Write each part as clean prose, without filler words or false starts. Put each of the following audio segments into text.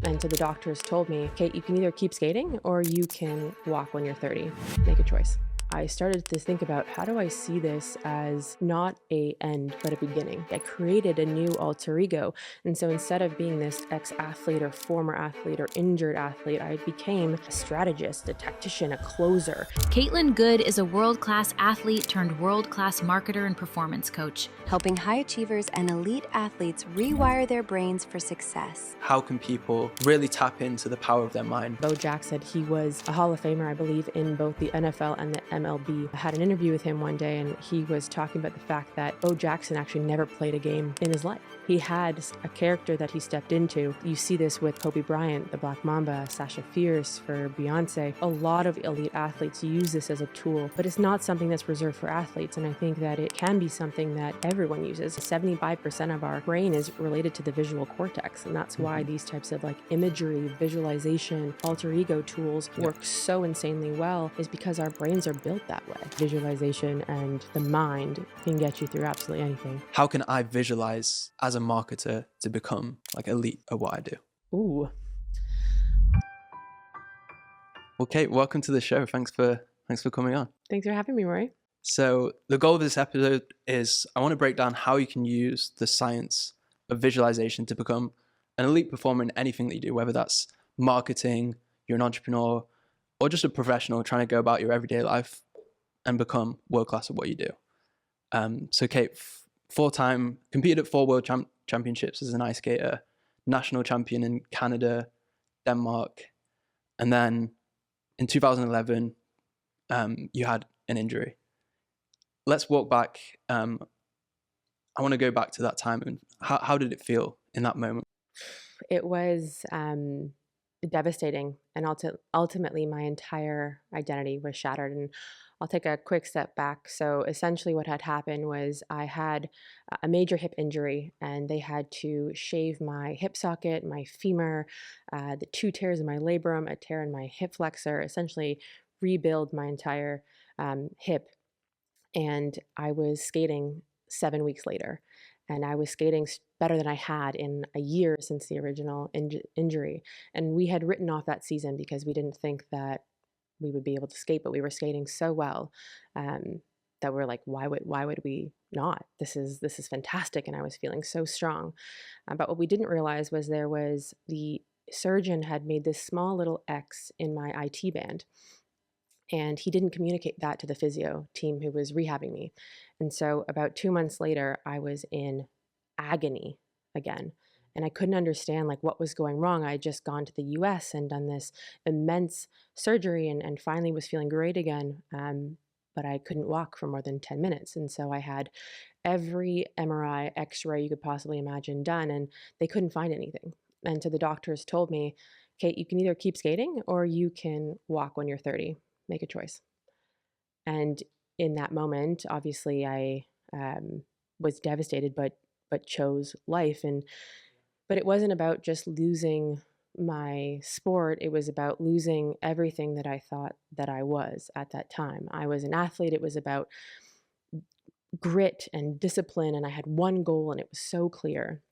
And so the doctors told me, Kate, you can either keep skating or you can walk when you're 30. Make a choice. I started to think about, how do I see this as not a end, but a beginning? I created a new alter ego. And so instead of being this ex-athlete or former athlete or injured athlete, I became a strategist, a tactician, a closer. Katelyn Good is a world-class athlete turned world-class marketer and performance coach, helping high achievers and elite athletes rewire their brains for success. How can people really tap into the power of their mind? Bo Jackson, he was a Hall of Famer, I believe, in both the NFL and the MLB. I had an interview with him one day, and he was talking about the fact that Bo Jackson actually never played a game in his life. He had a character that he stepped into. You see this with Kobe Bryant, the Black Mamba, Sasha Fierce for Beyonce. A lot of elite athletes use this as a tool, but it's not something that's reserved for athletes. And I think that it can be something that everyone uses. 75% of our brain is related to the visual cortex. And that's why these types of like imagery, visualization, alter ego tools work so insanely well, is because our brains are built that way. Visualization and the mind can get you through absolutely anything. How can I visualize as a marketer to become like elite at what I do? Ooh. Well, Kate, welcome to the show. Thanks for coming on. Thanks for having me, Roy. So the goal of this episode is I want to break down how you can use the science of visualization to become an elite performer in anything that you do, whether that's marketing, you're an entrepreneur, or just a professional trying to go about your everyday life and become world-class at what you do. So Kate, four-time, competed at 4 world championships as an ice skater, national champion in Canada, Denmark, and then in 2011, you had an injury. Let's walk back. I want to go back to that time. And how did it feel in that moment? It was devastating, and ultimately my entire identity was shattered. And I'll take a quick step back. So essentially what had happened was I had a major hip injury, and they had to shave my hip socket, my femur, the 2 tears in my labrum, a tear in my hip flexor, essentially rebuild my entire hip. And I was skating 7 weeks later, and I was skating better than I had in a year since the original injury. And we had written off that season because we didn't think that we would be able to skate, but we were skating so well that we're like, why would we not? This is fantastic. And I was feeling so strong. But what we didn't realize was the surgeon had made this small little X in my IT band. And he didn't communicate that to the physio team who was rehabbing me. And so about 2 months later, I was in agony again. And I couldn't understand like what was going wrong. I had just gone to the US and done this immense surgery and finally was feeling great again. But I couldn't walk for more than 10 minutes. And so I had every MRI, X-ray you could possibly imagine done, and they couldn't find anything. And so the doctors told me, Kate, you can either keep skating or you can walk when you're 30. Make a choice. And in that moment, obviously I was devastated, but chose life. But it wasn't about just losing my sport. It was about losing everything that I thought that I was at that time. I was an athlete. It was about grit and discipline, and I had one goal, and it was so clear.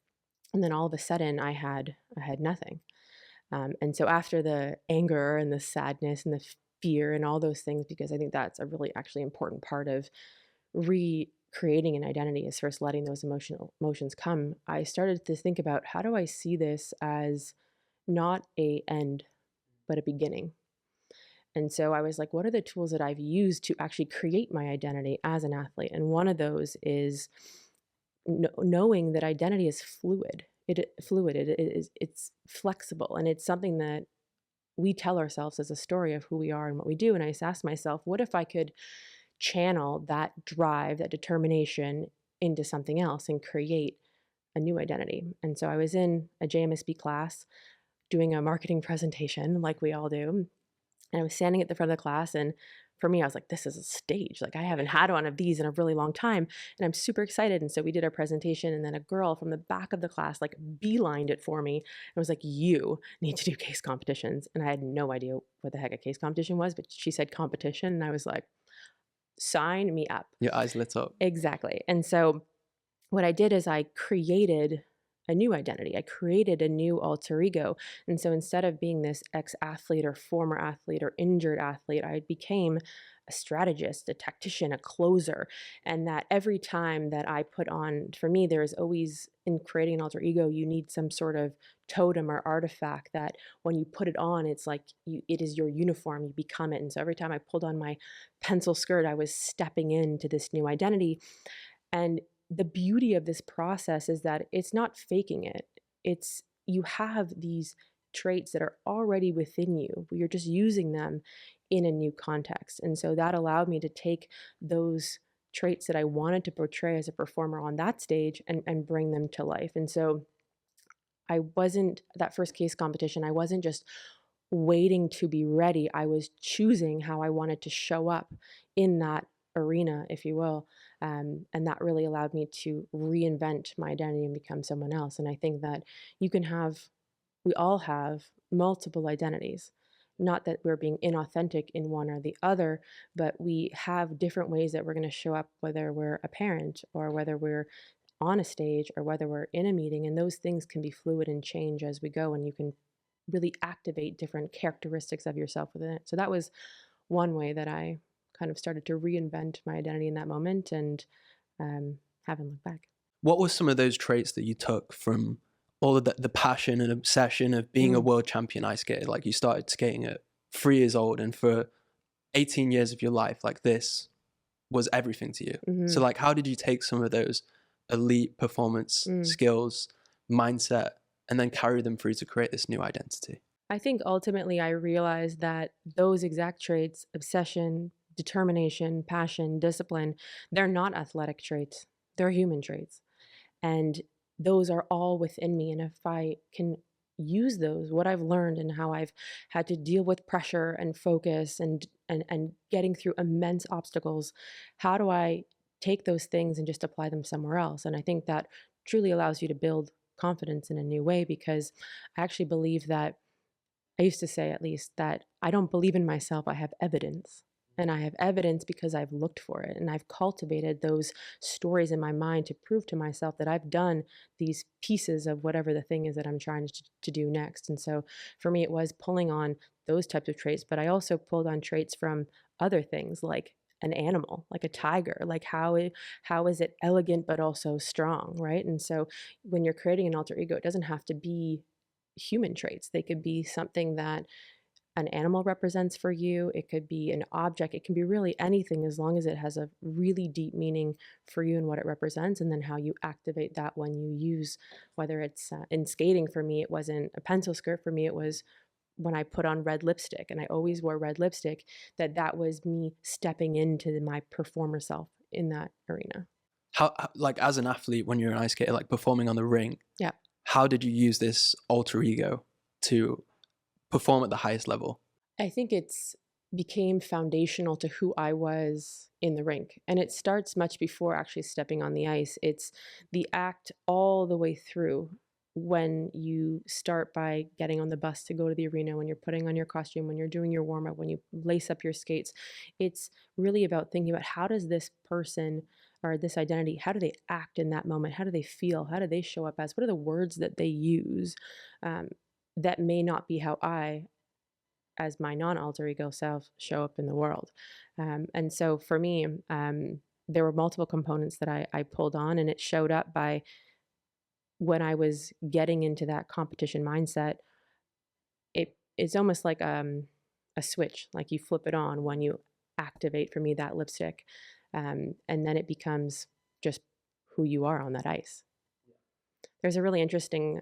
And then all of a sudden I had nothing. And so after the anger and the sadness and the fear and all those things, because I think that's a really actually important part of recreating an identity, is first letting those emotions come. I started to think about, how do I see this as not a end, but a beginning? And so I was like, what are the tools that I've used to actually create my identity as an athlete? And one of those is knowing that identity is fluid. It's flexible, and it's something that we tell ourselves as a story of who we are and what we do. And I just asked myself, what if I could channel that drive, that determination into something else and create a new identity? And so I was in a JMSB class doing a marketing presentation like we all do. And I was standing at the front of the class, and for me, I was like, this is a stage. Like, I haven't had one of these in a really long time, and I'm super excited. And so we did our presentation, and then a girl from the back of the class like beelined it for me and was like, you need to do case competitions. And I had no idea what the heck a case competition was, but she said competition, and I was like, sign me up. Your eyes lit up. Exactly. And so what I did is I created a new identity. I created a new alter ego. And so instead of being this ex-athlete or former athlete or injured athlete, I became a strategist, a tactician, a closer. And that every time that I put on, for me, there is always, in creating an alter ego, you need some sort of totem or artifact that when you put it on, it's like it is your uniform, you become it. And so every time I pulled on my pencil skirt, I was stepping into this new identity. And the beauty of this process is that it's not faking it. It's you have these traits that are already within you, but you're just using them in a new context. And so that allowed me to take those traits that I wanted to portray as a performer on that stage and bring them to life. And so I wasn't, that first case competition, I wasn't just waiting to be ready. I was choosing how I wanted to show up in that arena, if you will. And that really allowed me to reinvent my identity and become someone else. And I think that you can have, we all have multiple identities. Not that we're being inauthentic in one or the other, but we have different ways that we're going to show up, whether we're a parent or whether we're on a stage or whether we're in a meeting. And those things can be fluid and change as we go. And you can really activate different characteristics of yourself within it. So that was one way that I kind of started to reinvent my identity in that moment, and haven't looked back. What were some of those traits that you took from all of the passion and obsession of being a Mm. world champion ice skater? Like, you started skating at 3 years old, and for 18 years of your life, like, this was everything to you. So Mhm. like, how did you take some of those elite performance Mm. skills, mindset, and then carry them through to create this new identity? I think ultimately I realized that those exact traits, obsession, determination, passion, discipline, they're not athletic traits. They're human traits. And those are all within me. And if I can use those, what I've learned and how I've had to deal with pressure and focus and getting through immense obstacles, how do I take those things and just apply them somewhere else? And I think that truly allows you to build confidence in a new way, because I actually believe that, I used to say at least, that I don't believe in myself, I have evidence. And I have evidence because I've looked for it and I've cultivated those stories in my mind to prove to myself that I've done these pieces of whatever the thing is that I'm trying to do next. And so for me, it was pulling on those types of traits, but I also pulled on traits from other things, like an animal, like a tiger, like how is it elegant but also strong, right? And so when you're creating an alter ego, it doesn't have to be human traits. They could be something that an animal represents for you. It could be an object. It can be really anything, as long as it has a really deep meaning for you and what it represents, and then how you activate that when you use, whether it's in skating. For me, it wasn't a pencil skirt. For me, it was when I put on red lipstick, and I always wore red lipstick, that was me stepping into my performer self in that arena. Like, as an athlete, when you're an ice skater, like performing on the ring, Yeah. how did you use this alter ego to perform at the highest level? I think it's became foundational to who I was in the rink. And it starts much before actually stepping on the ice. It's the act all the way through. When you start by getting on the bus to go to the arena, when you're putting on your costume, when you're doing your warm up, when you lace up your skates, it's really about thinking about, how does this person or this identity, how do they act in that moment? How do they feel? How do they show up as? What are the words that they use um, that may not be how I, as my non-alter ego self, show up in the world? And so for me, there were multiple components that I pulled on, and it showed up by when I was getting into that competition mindset. It's almost like a switch, like you flip it on when you activate, for me, that lipstick, and then it becomes just who you are on that ice. There's a really interesting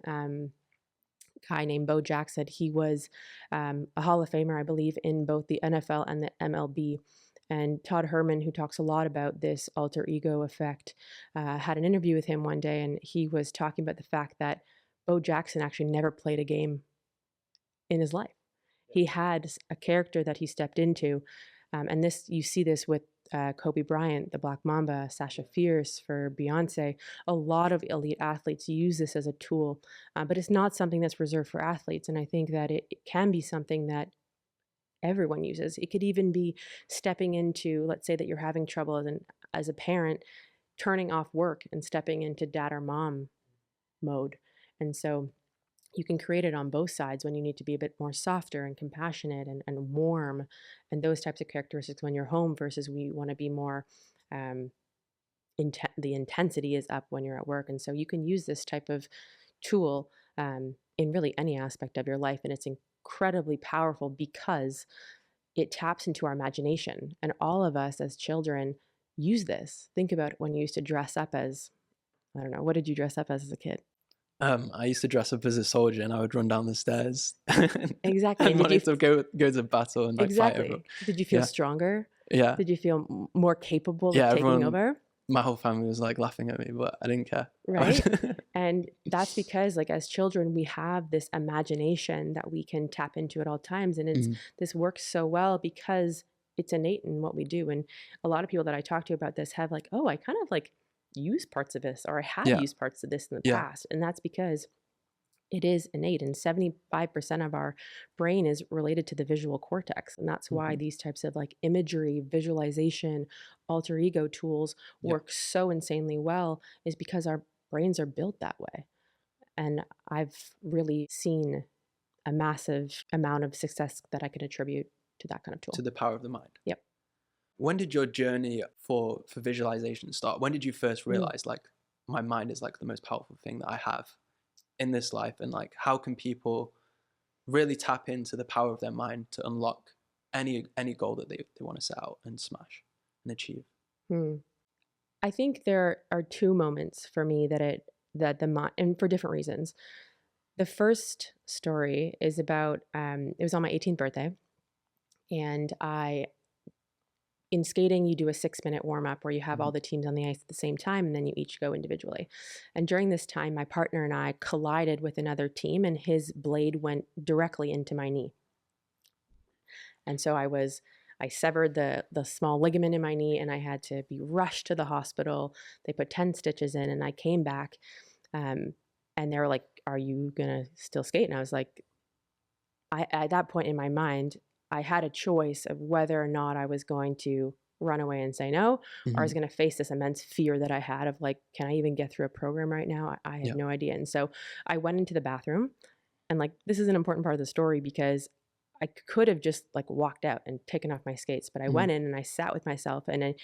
guy named Bo Jackson. He was a Hall of Famer, I believe, in both the NFL and the MLB. And Todd Herman, who talks a lot about this alter ego effect, had an interview with him one day, and he was talking about the fact that Bo Jackson actually never played a game in his life. He had a character that he stepped into, and this, you see this with Kobe Bryant, the Black Mamba, Sasha Fierce for Beyonce. A lot of elite athletes use this as a tool, but it's not something that's reserved for athletes. And I think that it can be something that everyone uses. It could even be stepping into, let's say that you're having trouble as a parent, turning off work and stepping into dad or mom mode. And so you can create it on both sides when you need to be a bit more softer and compassionate and warm and those types of characteristics when you're home versus we want to be more um, the intensity is up when you're at work. And so you can use this type of tool in really any aspect of your life. And it's incredibly powerful because it taps into our imagination. And all of us as children use this. Think about when you used to dress up as, I don't know, what did you dress up as a kid? I used to dress up as a soldier and I would run down the stairs Exactly. and And did you wanted to go to battle and like fight everyone. exactly? Did you feel Yeah, stronger? yeah, Did you feel more capable of yeah. taking Everyone, over? my whole family was like laughing at me, but I didn't care. Right? And that's because like as children, we have this imagination that we can tap into at all times. And Mhm. this works so well because it's innate in what we do. And a lot of people that I talk to about this have like, oh, I kind of like use parts of this or I have Yeah, used parts of this in the yeah. past. And that's because it is innate, and 75% of our brain is related to the visual cortex. And that's why Mhm. these types of like imagery, visualization, alter ego tools Yeah. work so insanely well, is because our brains are built that way. And I've really seen a massive amount of success that I could attribute to that kind of To tool. the power of the mind. Yep. When did your journey for visualization start? When did you first Mm. realize like my mind is like the most powerful thing that I have in this life, and like how can people really tap into the power of their mind to unlock any goal that they want to set out and smash and achieve? Hmm. I think there are two moments for me that the mind, and for different reasons. The first story is about it was on my 18th birthday, and in skating you do a 6-minute warm up where you have all Mhm. the teams on the ice at the same time, and then you each go individually. And during this time, my partner and I collided with another team, and his blade went directly into my knee. And so I severed the small ligament in my knee, and I had to be rushed to the hospital. They put 10 stitches in, and I came back, um, and they were like, "Are you gonna still skate?" And I was like, at that point in my mind, I had a choice of whether or not I was going to run away and say no, or I was Mhm. going to face this immense fear that I had of like, can I even get through a program right now? I had Yeah. no idea. And so I went into the bathroom, and like, this is an important part of the story because I could have just like walked out and taken off my skates, but I Mhm. went in and I sat with myself. And then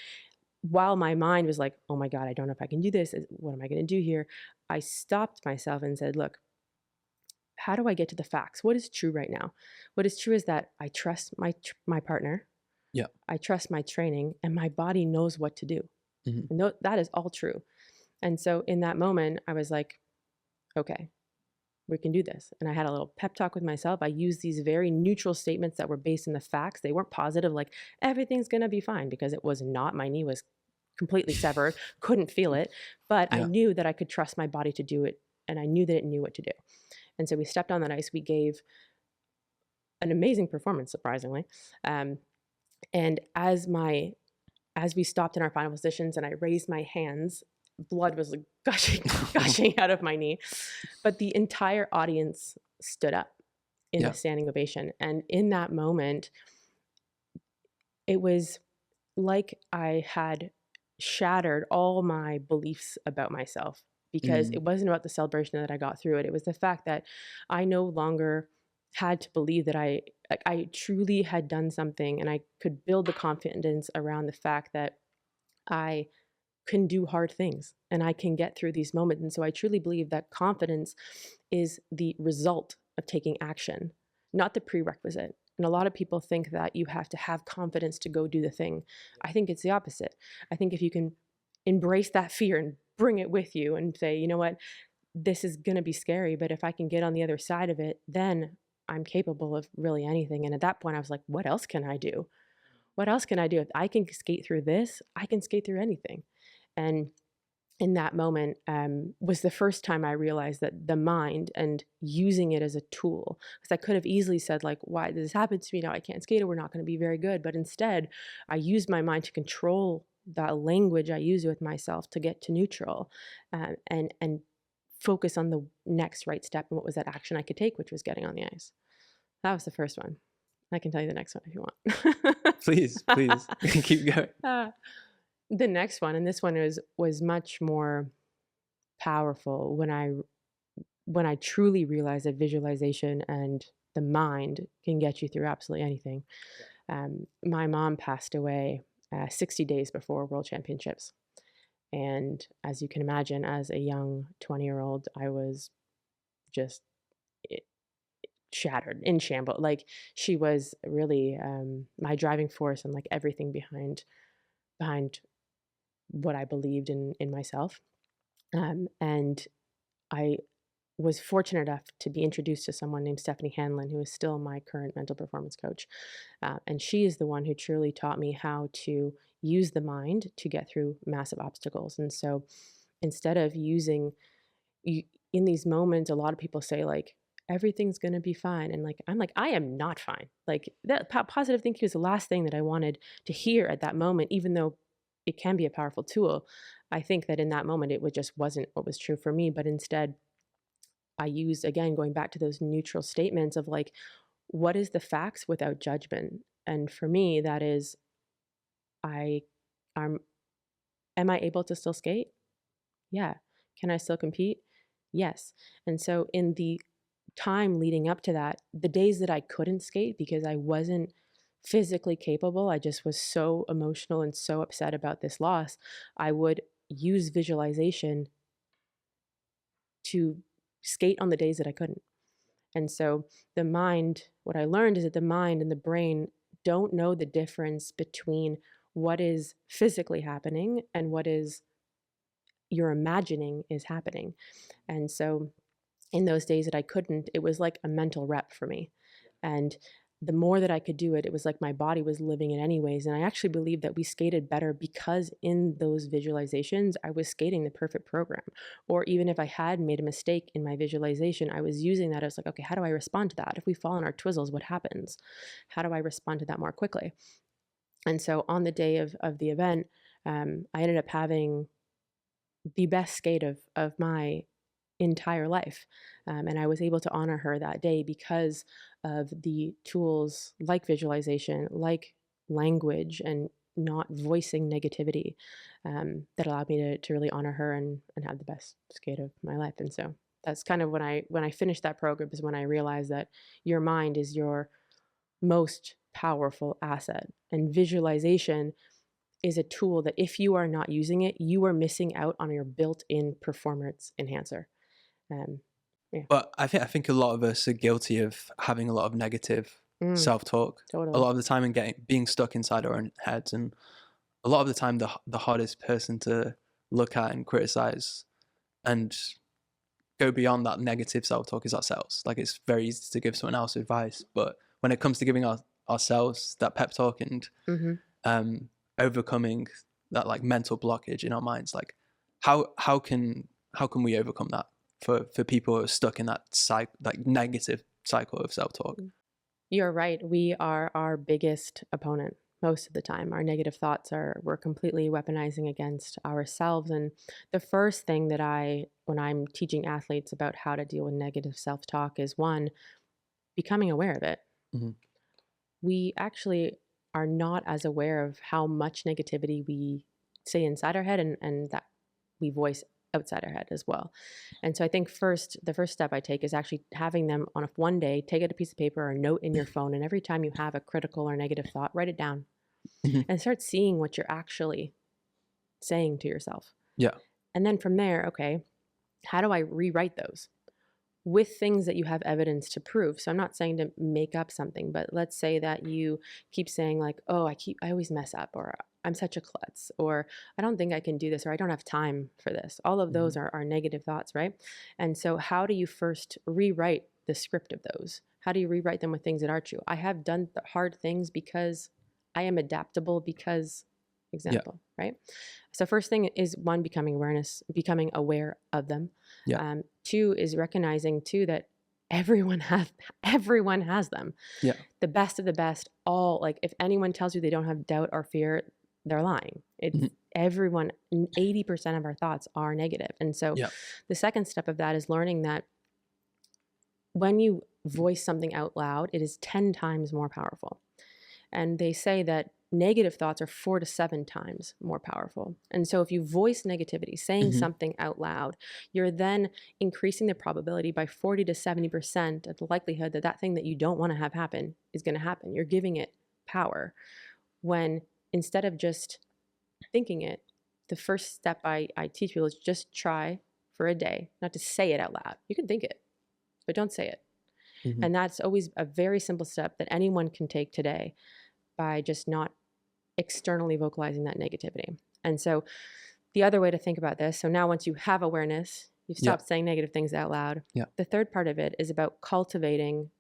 while my mind was like, oh my God, I don't know if I can do this. What am I going to do here? I stopped myself and said, look, how do I get to the facts? What is true right now? What is true is that I trust my partner, Yeah. I trust my training, and my body knows what to do. Mhm. And that is all true. And so in that moment, I was like, okay, we can do this. And I had a little pep talk with myself. I used these very neutral statements that were based in the facts. They weren't positive, like everything's going to be fine, because it was not. My knee was completely severed, couldn't feel it, but I Yeah. knew that I could trust my body to do it. And I knew that it knew what to do. And so we stepped on that ice. We gave an amazing performance, surprisingly. Um, and as we stopped in our final positions and I raised my hands, blood was like gushing out of my knee. But the entire audience stood up in a Yeah. standing ovation. And in that moment, it was like I had shattered all my beliefs about myself, because Mm. it wasn't about the celebration that I got through it. It was the fact that I no longer had to believe that I truly had done something, and I could build the confidence around the fact that I can do hard things and I can get through these moments. And so I truly believe that confidence is the result of taking action, not the prerequisite. And a lot of people think that you have to have confidence to go do the thing. I think it's the opposite. I think if you can embrace that fear and bring it with you and say, you know what, this is going to be scary, but if I can get on the other side of it, then I'm capable of really anything. And at that point, I was like, what else can I do? What else can I do? If I can skate through this, I can skate through anything. And in that moment was the first time I realized that the mind and using it as a tool, because I could have easily said like, why did this happen to me? Now I can't skate, or we're not going to be very good. But instead, I used my mind to control that language I use with myself to get to neutral, and focus on the next right step. And what was that action I could take, which was getting on the ice. That was the first one. I can tell you the next one if you Please, please want. keep going. The next one, and this one was much more powerful when I when I truly realized that visualization and the mind can get you through absolutely anything. My mom passed away 60 days before World Championships. And as you can imagine, as a young 20-year-old, I was just i- shattered, in shambles. Like, she was really my driving force and like everything behind what I believed in myself. And I was fortunate enough to be introduced to someone named Stephanie Hanlon, who is still my current mental performance coach. And she is the one who truly taught me how to use the mind to get through massive obstacles. And so instead of using you, in these moments, a lot of people say, like, everything's going to be fine. And like, I'm like, I am not fine. Like, that positive thinking was the last thing that I wanted to hear at that moment, even though it can be a powerful tool. I think that in that moment, just wasn't what was true for me. But instead, I used, again, going back to those neutral statements of like, what is the facts without judgment? And for me, that is, I, am am I able to still skate? Yeah. Can I still compete? Yes. And so in the time leading up to that, the days that I couldn't skate because I wasn't physically capable, I just was so emotional and so upset about this loss, I would use visualization to skate on the days that I couldn't. And so the mind, what I learned is that the mind and the brain don't know the difference between what is physically happening and what is you're imagining is happening. And so in those days that I couldn't, it was like a mental rep for me. And the more that I could do it, it was like my body was living it anyways. And I actually believe that we skated better because in those visualizations, I was skating the perfect program. Or even if I had made a mistake in my visualization, I was using that as like, okay, how do I respond to that? If we fall on our twizzles, what happens? How do I respond to that more quickly? And so on the day of the event, I ended up having the best skate of my entire life. And I was able to honor her that day because of the tools like visualization, like language, and not voicing negativity that allowed me to really honor her and have the best skate of my life. And so that's kind of when I finished that program is when I realized that your mind is your most powerful asset, and visualization is a tool that if you are not using it, you are missing out on your built-in performance enhancer. Um, yeah. But I think a lot of us are guilty of having a lot of negative Mm, self-talk. A totally. lot of the time, and being stuck inside our own heads, and a lot of the time, the hardest person to look at and criticize and go beyond that negative self-talk is ourselves. Like, it's very easy to give someone else advice, but when it comes to giving ourselves that pep talk and Hmm. um, overcoming that like mental blockage in our minds, like how can we overcome that for people who are stuck in that like negative cycle of self-talk? You're right. We are our biggest opponent most of the time. Our negative thoughts we're completely weaponizing against ourselves. And the first thing that when I'm teaching athletes about how to deal with negative self-talk is one, becoming aware of it. Hmm. We actually are not as aware of how much negativity we say inside our head and that we voice outside our head as well. And so I think the first step I take is actually having them on one day, take out a piece of paper or a note in your phone. And every time you have a critical or negative thought, write it down Hmm. and start seeing what you're actually saying to yourself. Yeah. And then from there, okay, how do I rewrite those with things that you have evidence to prove? So I'm not saying to make up something, but let's say that you keep saying like, oh, I always mess up, or I'm such a klutz, or I don't think I can do this, or I don't have time for this. All of Hmm. those are negative thoughts, right? And so how do you first rewrite the script of those? How do you rewrite them with things that are true? I have done the hard things because I am adaptable because Yeah. example, right? So first thing is one, becoming aware of them. Yeah. Two is recognizing too that everyone has them. Yeah. The best of the best, all, like, if anyone tells you they don't have doubt or fear, they're lying. It's Hmm. everyone, 80% of our thoughts are negative. And so Yeah. the second step of that is learning that when you voice something out loud, it is 10 times more powerful. And they say that negative thoughts are 4 to 7 times more powerful. And so if you voice negativity, saying something out loud, you're then increasing the probability by 40 to 70% of the likelihood that that thing that you don't want to have happen is going to happen. You're giving it power. When instead of just thinking it, the first step I teach people is just try for a day, not to say it out loud. You can think it, but don't say it. And that's always a very simple step that anyone can take today by just not externally vocalizing that negativity. And so the other way to think about this, so now once you have awareness, you've stopped saying negative things out loud. The third part of it is about cultivating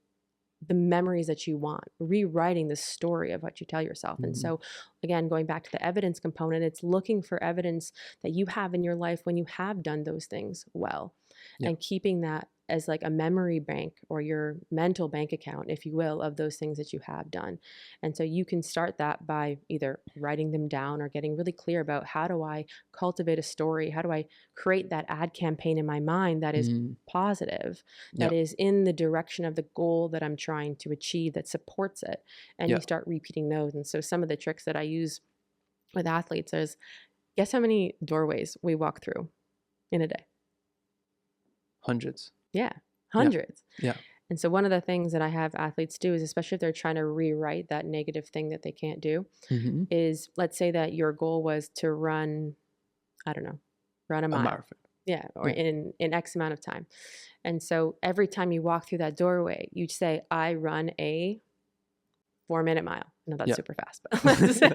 the memories that you want, rewriting the story of what you tell yourself. And so again, going back to the evidence component, it's looking for evidence that you have in your life when you have done those things well, and keeping that as like a memory bank or your mental bank account, if you will, of those things that you have done. And so you can start that by either writing them down or getting really clear about, how do I cultivate a story? How do I create that ad campaign in my mind that is positive, that is in the direction of the goal that I'm trying to achieve, that supports it? And you start repeating those. And so some of the tricks that I use with athletes is, guess how many doorways we walk through in a day? Hundreds. Yeah, hundreds. Yeah. And so one of the things that I have athletes do is, especially if they're trying to rewrite that negative thing that they can't do, is, let's say that your goal was to run, I don't know, run a mile. Marathon. Yeah, or in X amount of time. And so every time you walk through that doorway, you say, I run a 4-minute mile. No, that's super fast, but let's say,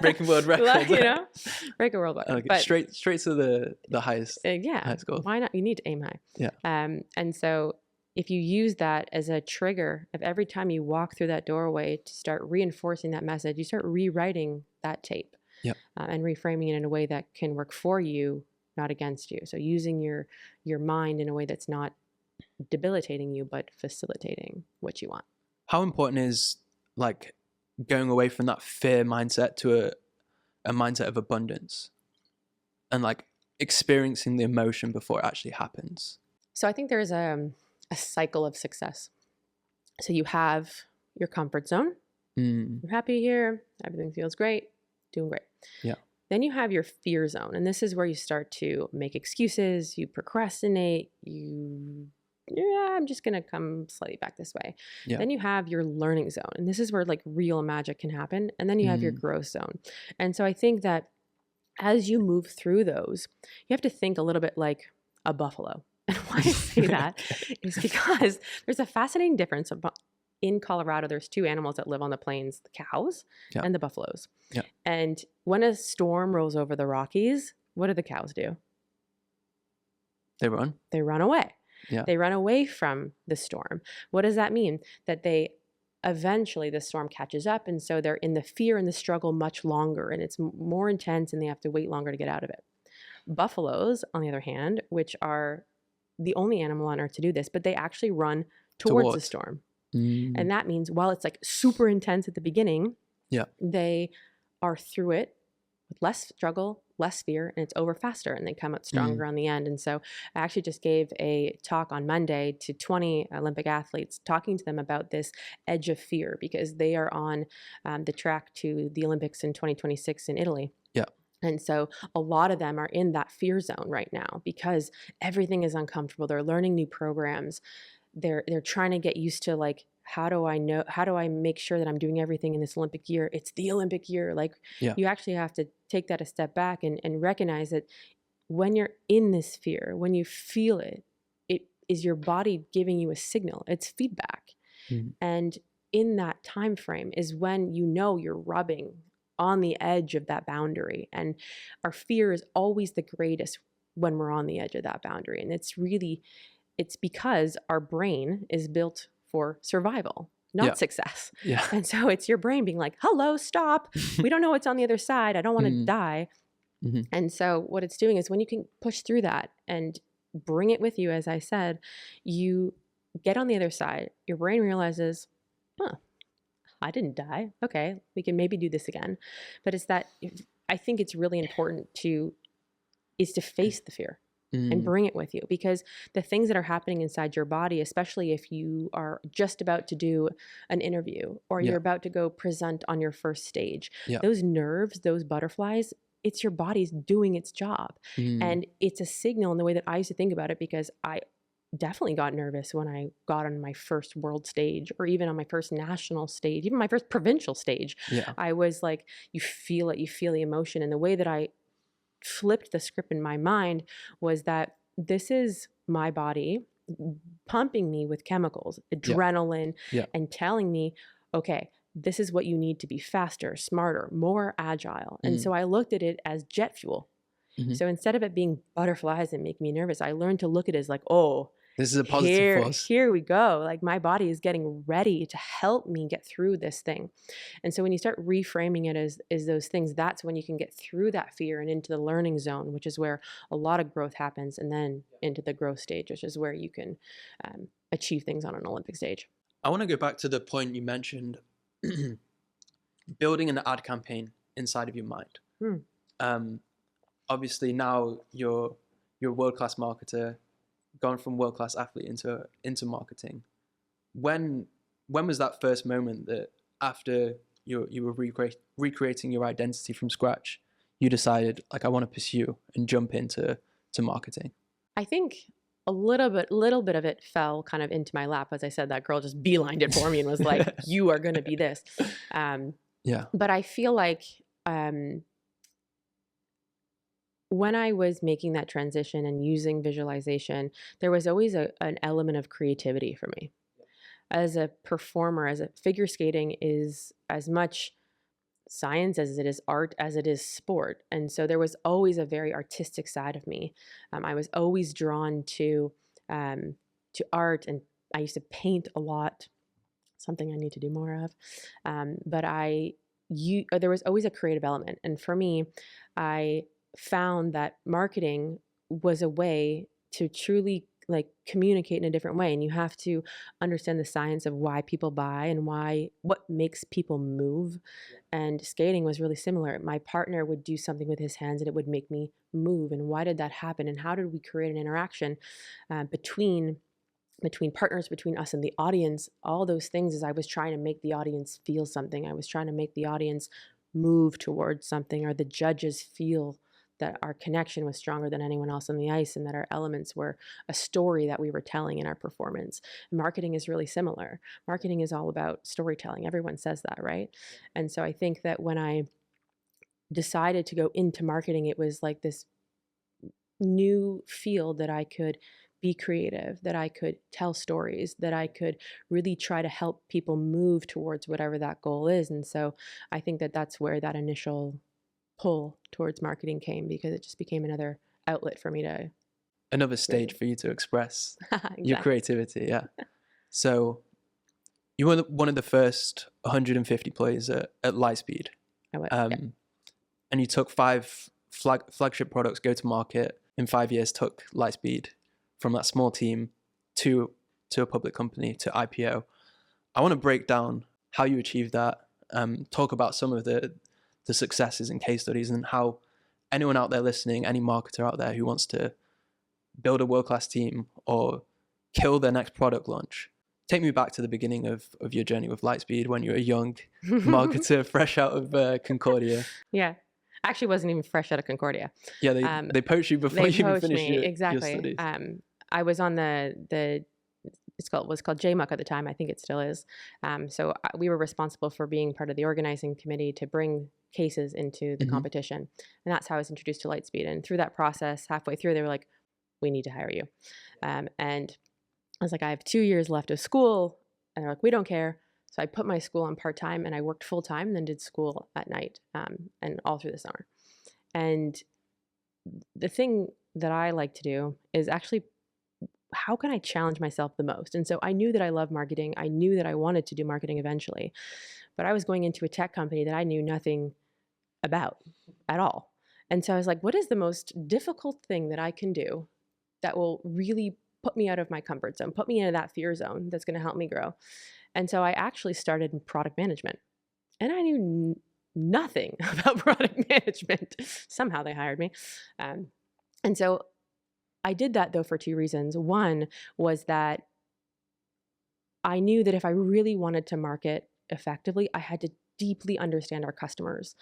breaking world record. You know, break a world record. Okay. But straight to the highest. Highest goal. Why not? You need to aim high. Yeah. And so if you use that as a trigger of every time you walk through that doorway to start reinforcing that message, you start rewriting that tape. And reframing it in a way that can work for you, not against you. So using your mind in a way that's not debilitating you, but facilitating what you want. How important is like going away from that fear mindset to a mindset of abundance, and like experiencing the emotion before it actually happens? So I think there's a cycle of success. So you have your comfort zone. You're happy here. Everything feels great. Doing great. Yeah. Then you have your fear zone. And this is where you start to make excuses. You procrastinate. I'm just going to come slightly back this way. Yeah. Then you have your learning zone. And this is where like real magic can happen. And then you have your growth zone. And so I think that as you move through those, you have to think a little bit like a buffalo. And why I say that is because there's a fascinating difference. In Colorado, there's 2 animals that live on the plains, the cows and the buffaloes. Yeah. And when a storm rolls over the Rockies, what do the cows do? They run. They run away. Yeah. They run away from the storm. What does that mean? That they eventually, the storm catches up, and so they're in the fear and the struggle much longer, and it's more intense, and they have to wait longer to get out of it. Buffaloes, on the other hand, which are the only animal on earth to do this, but they actually run towards the storm. And that means while it's like super intense at the beginning, they are through it with less struggle, less fear, and it's over faster, and they come out stronger on the end. And so I actually just gave a talk on Monday to 20 Olympic athletes, talking to them about this edge of fear, because they are on the track to the Olympics in 2026 in Italy. Yeah. And so a lot of them are in that fear zone right now because everything is uncomfortable. They're learning new programs. They're trying to get used to, like, how do I make sure that I'm doing everything in this Olympic year? It's the Olympic year. Like, you actually have to take that a step back and recognize that when you're in this fear, when you feel it, it is your body giving you a signal. It's feedback. And in that time frame is when you're rubbing on the edge of that boundary. And our fear is always the greatest when we're on the edge of that boundary. And it's because our brain is built for survival, not success. Yeah. And so it's your brain being like, hello, stop. We don't know what's on the other side. I don't want to die. And so what it's doing is when you can push through that and bring it with you, as I said, you get on the other side, your brain realizes, I didn't die. Okay, we can maybe do this again. But it's that I think it's really important to face the fear. and Mm. bring it with you, because the things that are happening inside your body, especially if you are just about to do an interview or Yeah. you're about to go present on your first stage, Yeah. those nerves, those butterflies, it's your body's doing its job. Mm. And it's a signal in the way that I used to think about it, because I definitely got nervous when I got on my first world stage, or even on my first national stage, even my first provincial stage. Yeah. I was like, you feel it, you feel the emotion. And the way that I flipped the script in my mind was that this is my body pumping me with chemicals, Yeah. adrenaline, Yeah. and telling me, okay, this is what you need to be faster, smarter, more agile. And Mm. so I looked at it as jet fuel. Mhm. So instead of it being butterflies and making me nervous, I learned to look at it as like, oh, This is a positive force. here we go. Like my body is getting ready to help me get through this thing. And so when you start reframing it as those things, that's when you can get through that fear and into the learning zone, which is where a lot of growth happens, and then into the growth stage, which is where you can achieve things on an Olympic stage. I want to go back to the point you mentioned, building an ad campaign inside of your mind. Hmm. Obviously now you're a world-class marketer, gone from world-class athlete into marketing. When was that first moment that after you were recreating your identity from scratch, you decided, like, I want to pursue and jump into marketing? I think a little bit of it fell kind of into my lap. As I said, that girl just beelined it for me and was like, you are going to be this. Yeah. But I feel like when I was making that transition and using visualization, there was always an element of creativity for me. As a performer, as a figure skating is as much science as it is art, as it is sport. And so there was always a very artistic side of me. I was always drawn to art, and I used to paint a lot, something I need to do more of. But there was always a creative element. And for me, I found that marketing was a way to truly like communicate in a different way. And you have to understand the science of why people buy and what makes people move. And skating was really similar. My partner would do something with his hands and it would make me move. And why did that happen? And how did we create an interaction between partners, between us and the audience? All those things, as I was trying to make the audience feel something. I was trying to make the audience move towards something, or the judges feel that our connection was stronger than anyone else on the ice, and that our elements were a story that we were telling in our performance. Marketing is really similar. Marketing is all about storytelling. Everyone says that, right? And so I think that when I decided to go into marketing, it was like this new field that I could be creative, that I could tell stories, that I could really try to help people move towards whatever that goal is. And so I think that that's where that initial pull towards marketing came, because it just became another outlet for me to Another stage for you to express your exactly. creativity. Yeah. So you were one of the first 150 players at Lightspeed. I was, yeah. And you took 5 flagship products go to market in 5 years, took Lightspeed from that small team to a public company, to IPO. I want to break down how you achieved that, talk about some of the successes and case studies, and how anyone out there listening, any marketer out there who wants to build a world-class team or kill their next product launch. Take me back to the beginning of your journey with Lightspeed, when you were a young marketer fresh out of Concordia. Yeah. Actually wasn't even fresh out of Concordia. Yeah, they poached you before you even finished your Exactly. studies. I was on it was called JMUC at the time. I think it still is. So we were responsible for being part of the organizing committee to bring cases into the competition. And that's how I was introduced to Lightspeed. And through that process, halfway through, they were like, we need to hire you. And I was like, I have 2 years left of school. And they're like, we don't care. So I put my school on part-time and I worked full-time and then did school at night and all through the summer. And the thing that I like to do is actually, how can I challenge myself the most? And so I knew that I loved marketing. I knew that I wanted to do marketing eventually, but I was going into a tech company that I knew nothing about at all. And so I was like, what is the most difficult thing that I can do that will really put me out of my comfort zone, put me into that fear zone that's going to help me grow? And so I actually started in product management, and I knew nothing about product management. Somehow they hired me. And so I did that though for two reasons. One was that I knew that if I really wanted to market effectively, I had to deeply understand our customers.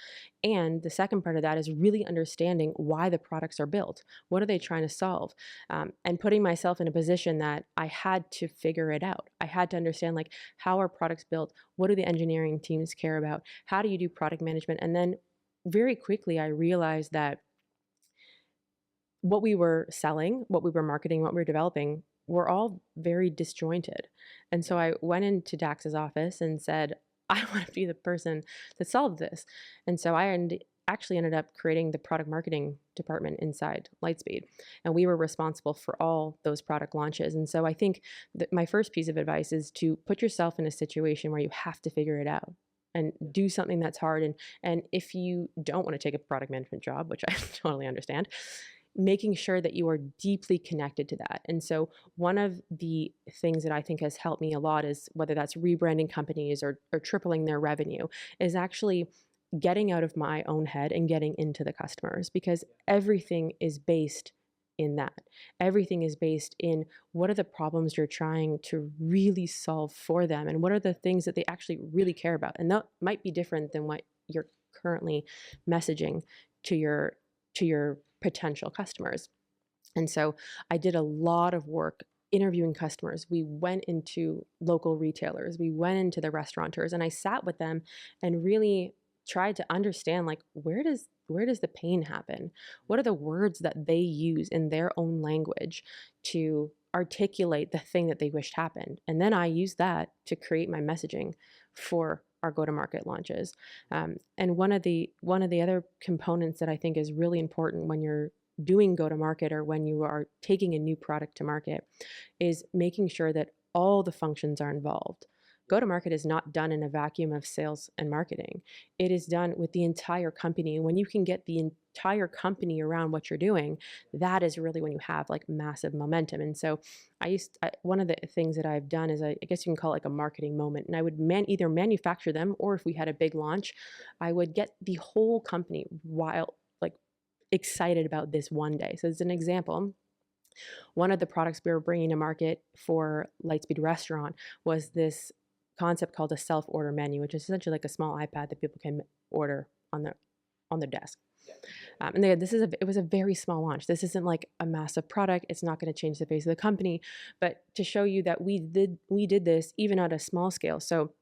And the second part of that is really understanding why the products are built. What are they trying to solve? And putting myself in a position that I had to figure it out. I had to understand, like, how are products built? What do the engineering teams care about? How do you do product management? And then very quickly, I realized that what we were selling, what we were marketing, what we were developing were all very disjointed. And so I went into Dax's office and said, I want to be the person that solved this. And so actually ended up creating the product marketing department inside Lightspeed. And we were responsible for all those product launches. And so I think that my first piece of advice is to put yourself in a situation where you have to figure it out and do something that's hard. And if you don't want to take a product management job, which I totally understand, making sure that you are deeply connected to that. And so one of the things that I think has helped me a lot is, whether that's rebranding companies or tripling their revenue, is actually getting out of my own head and getting into the customers, because everything is based in that. Everything is based in what are the problems you're trying to really solve for them, and what are the things that they actually really care about. And that might be different than what you're currently messaging to your potential customers. And so I did a lot of work interviewing customers. We went into local retailers, we went into the restaurateurs, and I sat with them and really tried to understand, like, where does the pain happen? What are the words that they use in their own language to articulate the thing that they wished happened? And then I use that to create my messaging for our go-to-market launches. And one of the other components that I think is really important when you're doing go-to-market, or when you are taking a new product to market, is making sure that all the functions are involved. Go-to-market is not done in a vacuum of sales and marketing. It is done with the entire company. And when you can get the entire company around what you're doing, that is really when you have like massive momentum. And so one of the things that I've done is, I guess you can call it like a marketing moment. And I would either manufacture them, or if we had a big launch, I would get the whole company excited about this one day. So as an example, one of the products we were bringing to market for Lightspeed Restaurant was this concept called a self-order menu, which is essentially like a small iPad that people can order on their desk. And it was a very small launch. This isn't like a massive product. It's not going to change the face of the company, but to show you that we did this even at a small scale. So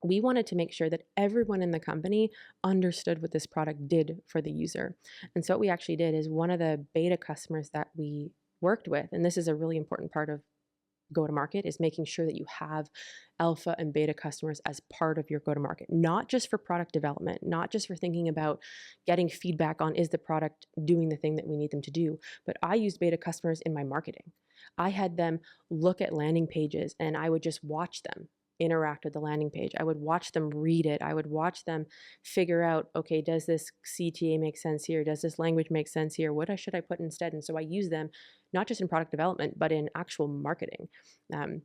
we wanted to make sure that everyone in the company understood what this product did for the user. And so what we actually did is, one of the beta customers that we worked with, and this is a really important part of go-to-market, is making sure that you have alpha and beta customers as part of your go-to-market, not just for product development, not just for thinking about getting feedback on, is the product doing the thing that we need them to do, but I used beta customers in my marketing. I had them look at landing pages, and I would just watch them interact with the landing page. I would watch them read it. I would watch them figure out, okay, does this CTA make sense here? Does this language make sense here? What should I put instead? And so I use them not just in product development, but in actual marketing. And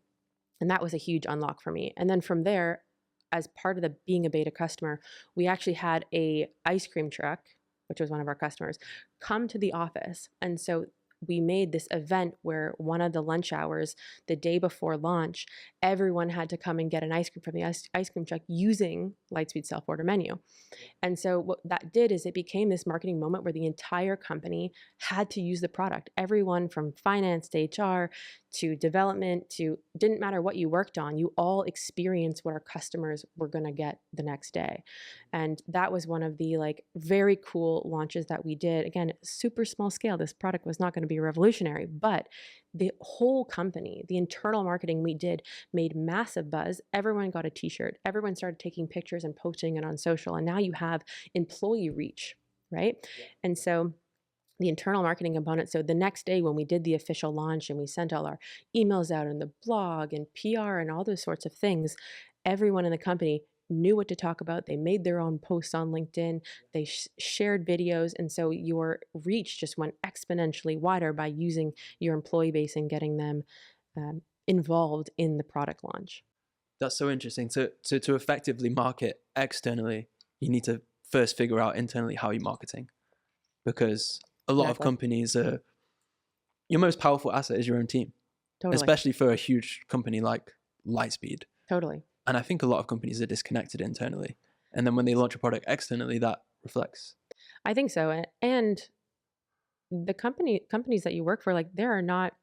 that was a huge unlock for me. And then from there, as part of being a beta customer, we actually had a ice cream truck, which was one of our customers, come to the office. And so we made this event where one of the lunch hours, the day before launch, everyone had to come and get an ice cream from the ice cream truck using Lightspeed self-order menu. And so what that did is, it became this marketing moment where the entire company had to use the product. Everyone from finance to HR to development to, didn't matter what you worked on, you all experienced what our customers were going to get the next day. And that was one of the very cool launches that we did. Again, super small scale. This product was not going to be revolutionary, but the whole company, the internal marketing we did, made massive buzz. Everyone got a t-shirt. Everyone started taking pictures and posting it on social. And now you have employee reach, right? Yeah. And so the internal marketing component. So the next day when we did the official launch and we sent all our emails out and the blog and PR and all those sorts of things, everyone in the company knew what to talk about. They made their own posts on LinkedIn. They shared videos. And so your reach just went exponentially wider by using your employee base and getting them involved in the product launch. That's so interesting. To effectively market externally, you need to first figure out internally how you're marketing, because a lot of companies are your most powerful asset is your own team, Totally. especially for a huge company like Lightspeed. Totally. And I think a lot of companies are disconnected internally. And then when they launch a product externally, that reflects. I think so. And the companies that you work for, like, there are not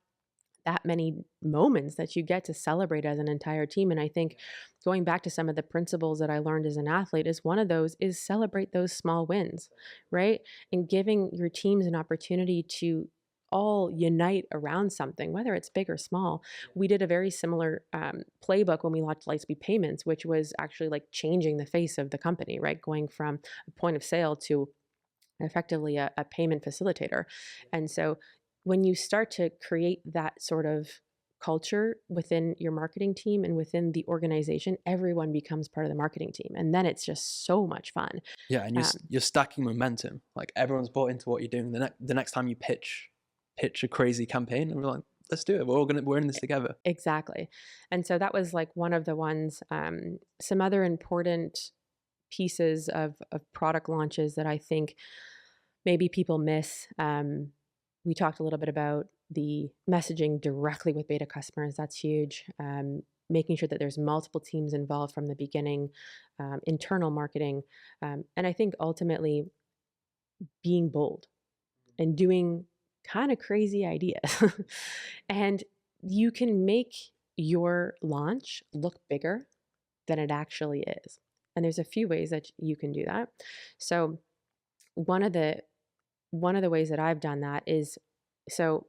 that many moments that you get to celebrate as an entire team. And I think going back to some of the principles that I learned as an athlete, is one of those is celebrate those small wins, right? And giving your teams an opportunity to all unite around something, whether it's big or small. We did a very similar playbook when we launched Lightspeed Payments, which was actually like changing the face of the company, right? Going from a point of sale to effectively a payment facilitator. And so when you start to create that sort of culture within your marketing team and within the organization, everyone becomes part of the marketing team. And then it's just so much fun. Yeah, and you're stacking momentum. Like everyone's bought into what you're doing. The next time you pitch a crazy campaign, and we're like, let's do it. We're in this together. Exactly. And so that was like one of the ones. Some other important pieces of product launches that I think maybe people miss. We talked a little bit about the messaging directly with beta customers. That's huge. Making sure that there's multiple teams involved from the beginning, internal marketing. And I think ultimately being bold and doing kind of crazy ideas. And you can make your launch look bigger than it actually is. And there's a few ways that you can do that. So one of the ways that I've done that is, so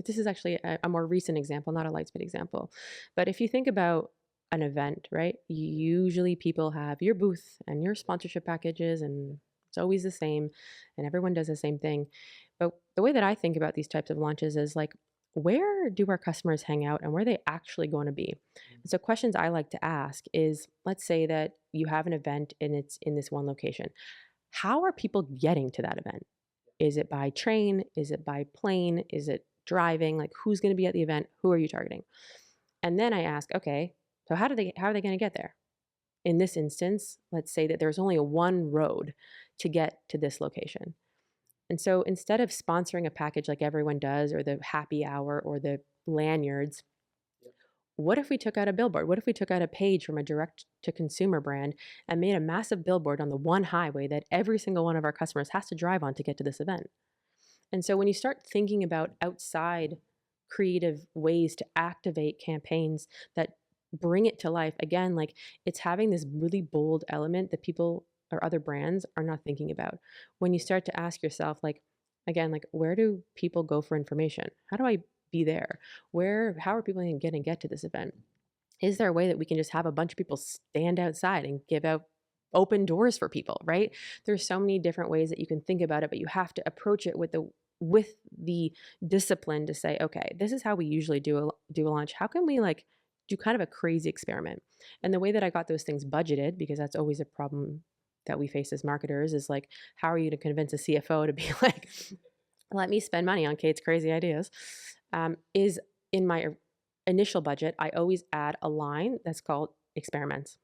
this is actually a more recent example, not a Lightspeed example. But if you think about an event, right? Usually people have your booth and your sponsorship packages, and it's always the same, and everyone does the same thing. But the way that I think about these types of launches is like, where do our customers hang out and where are they actually going to be? And so questions I like to ask is, let's say that you have an event and it's in this one location. How are people getting to that event? Is it by train? Is it by plane? Is it driving? Like, who's going to be at the event? Who are you targeting? And then I ask, okay, so how are they going to get there? In this instance, let's say that there's only one road to get to this location. And so instead of sponsoring a package like everyone does, or the happy hour or the lanyards, what if we took out a billboard? What if we took out a page from a direct to consumer brand and made a massive billboard on the one highway that every single one of our customers has to drive on to get to this event? And so when you start thinking about outside creative ways to activate campaigns that bring it to life, again, like, it's having this really bold element that people or other brands are not thinking about. When you start to ask yourself, like, again, like, where do people go for information? How do I be there? How are people going to get to this event? Is there a way that we can just have a bunch of people stand outside and give out open doors for people, right? There's so many different ways that you can think about it, but you have to approach it with the discipline to say, okay, this is how we usually do a launch. How can we like do kind of a crazy experiment? And the way that I got those things budgeted, because that's always a problem that we face as marketers, is like, how are you to convince a CFO to be like, let me spend money on Kate's crazy ideas? Is in my initial budget, I always add a line that's called experiments.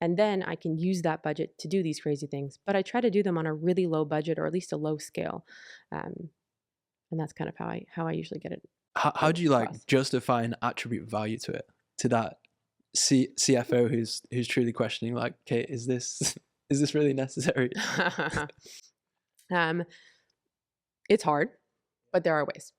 And then I can use that budget to do these crazy things. But I try to do them on a really low budget, or at least a low scale. And that's kind of how I usually get it. How do you like justify and attribute value to it, to that CFO who's truly questioning, like, okay, is this really necessary? It's hard, but there are ways.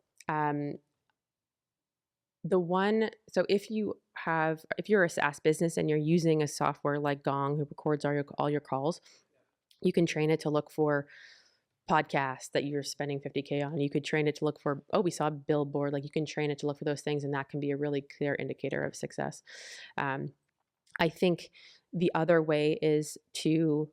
So if you're a SaaS business and you're using a software like Gong, who records all your calls, you can train it to look for podcasts that you're spending $50K on. You could train it to look for, oh, we saw a billboard. Like, you can train it to look for those things, and that can be a really clear indicator of success. I think the other way is to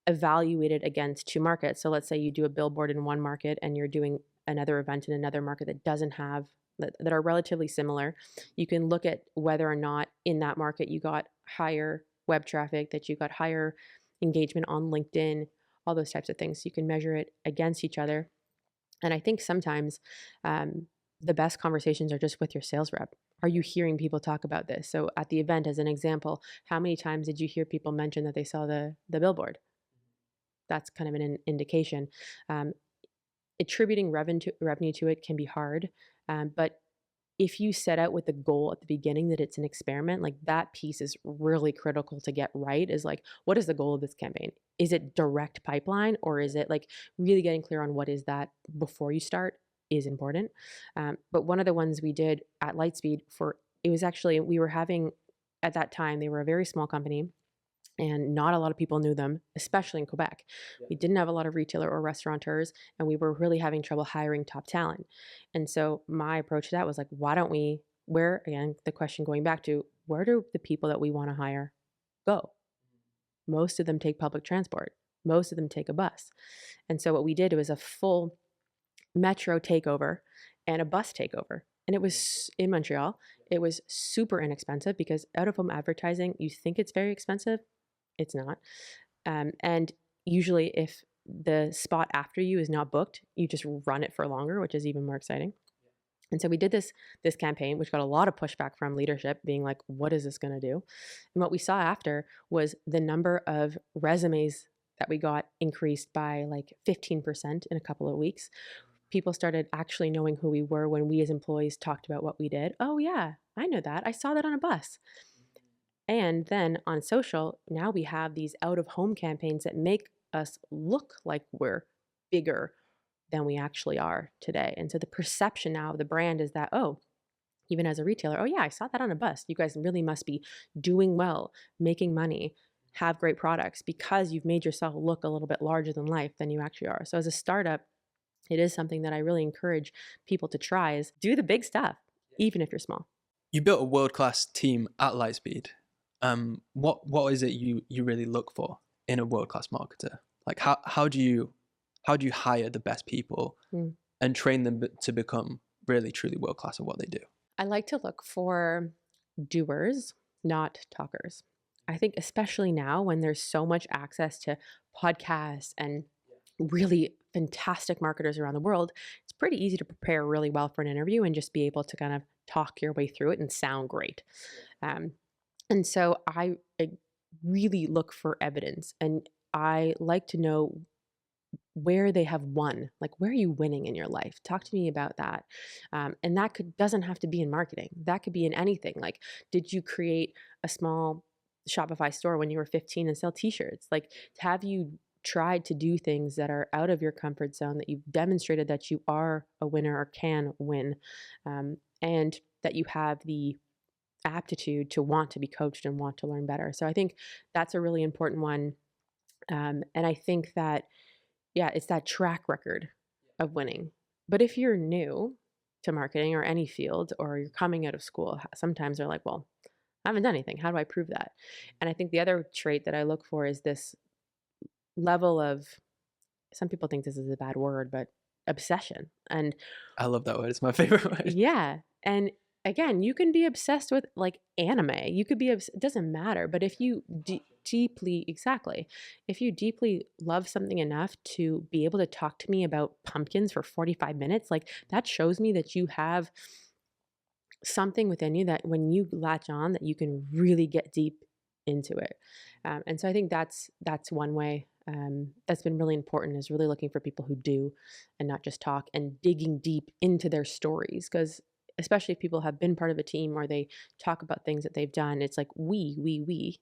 evaluate it against two markets. So let's say you do a billboard in one market and you're doing another event in another market that are relatively similar. You can look at whether or not in that market you got higher web traffic, that you got higher engagement on LinkedIn, all those types of things. So you can measure it against each other. And I think sometimes the best conversations are just with your sales rep. Are you hearing people talk about this? So at the event, as an example, how many times did you hear people mention that they saw the billboard? That's kind of an indication. attributing revenue to it can be hard, but if you set out with the goal at the beginning that it's an experiment, like that piece is really critical to get right. Is like, what is the goal of this campaign? Is it direct pipeline, or is it like really getting clear on what is that before you start is important. But one of the ones we did at Lightspeed it was actually, we were having, at that time, they were a very small company and not a lot of people knew them, especially in Quebec. We didn't have a lot of retailer or restaurateurs, and we were really having trouble hiring top talent. And so my approach to that was like, why don't we, where, again, the question going back to, where do the people that we want to hire go? Most of them take public transport. Most of them take a bus. And so what we did was a full metro takeover and a bus takeover. And it was in Montreal. It was super inexpensive because out of home advertising, you think it's very expensive. It's not. And usually if the spot after you is not booked, you just run it for longer, which is even more exciting. And so we did this campaign, which got a lot of pushback from leadership being like, what is this going to do? And what we saw after was the number of resumes that we got increased by like 15% in a couple of weeks. People started actually knowing who we were when we as employees talked about what we did. Oh yeah, I know that. I saw that on a bus. And then on social, now we have these out of home campaigns that make us look like we're bigger than we actually are today. And so the perception now of the brand is that, oh, even as a retailer, oh yeah, I saw that on a bus. You guys really must be doing well, making money, have great products because you've made yourself look a little bit larger than life than you actually are. So as a startup, it is something that I really encourage people to try is do the big stuff, even if you're small. You built a world-class team at Lightspeed. What is it you really look for in a world-class marketer? Like how do you hire the best people and train them to become really truly world-class at what they do? I like to look for doers, not talkers. I think especially now when there's so much access to podcasts and really fantastic marketers around the world, it's pretty easy to prepare really well for an interview and just be able to kind of talk your way through it and sound great. And so I really look for evidence, and I like to know where they have won. Like, where are you winning in your life? Talk to me about that. And that doesn't have to be in marketing. That could be in anything. Like, did you create a small Shopify store when you were 15 and sell t-shirts? Like, have you tried to do things that are out of your comfort zone, that you've demonstrated that you are a winner or can win, and that you have the aptitude to want to be coached and want to learn better. So I think that's a really important one. And I think that, yeah, it's that track record of winning. But if you're new to marketing or any field, or you're coming out of school, sometimes they're like, well, I haven't done anything. How do I prove that? And I think the other trait that I look for is this level of, some people think this is a bad word, but obsession. And I love that word. It's my favorite word. yeah. And again, you can be obsessed with like anime. You could be, it doesn't matter. But if you deeply, exactly, if you deeply love something enough to be able to talk to me about pumpkins for 45 minutes, like that shows me that you have something within you that when you latch on, that you can really get deep into it. And so I think that's one way that's been really important, is really looking for people who do and not just talk, and digging deep into their stories. Because especially if people have been part of a team or they talk about things that they've done, it's like we.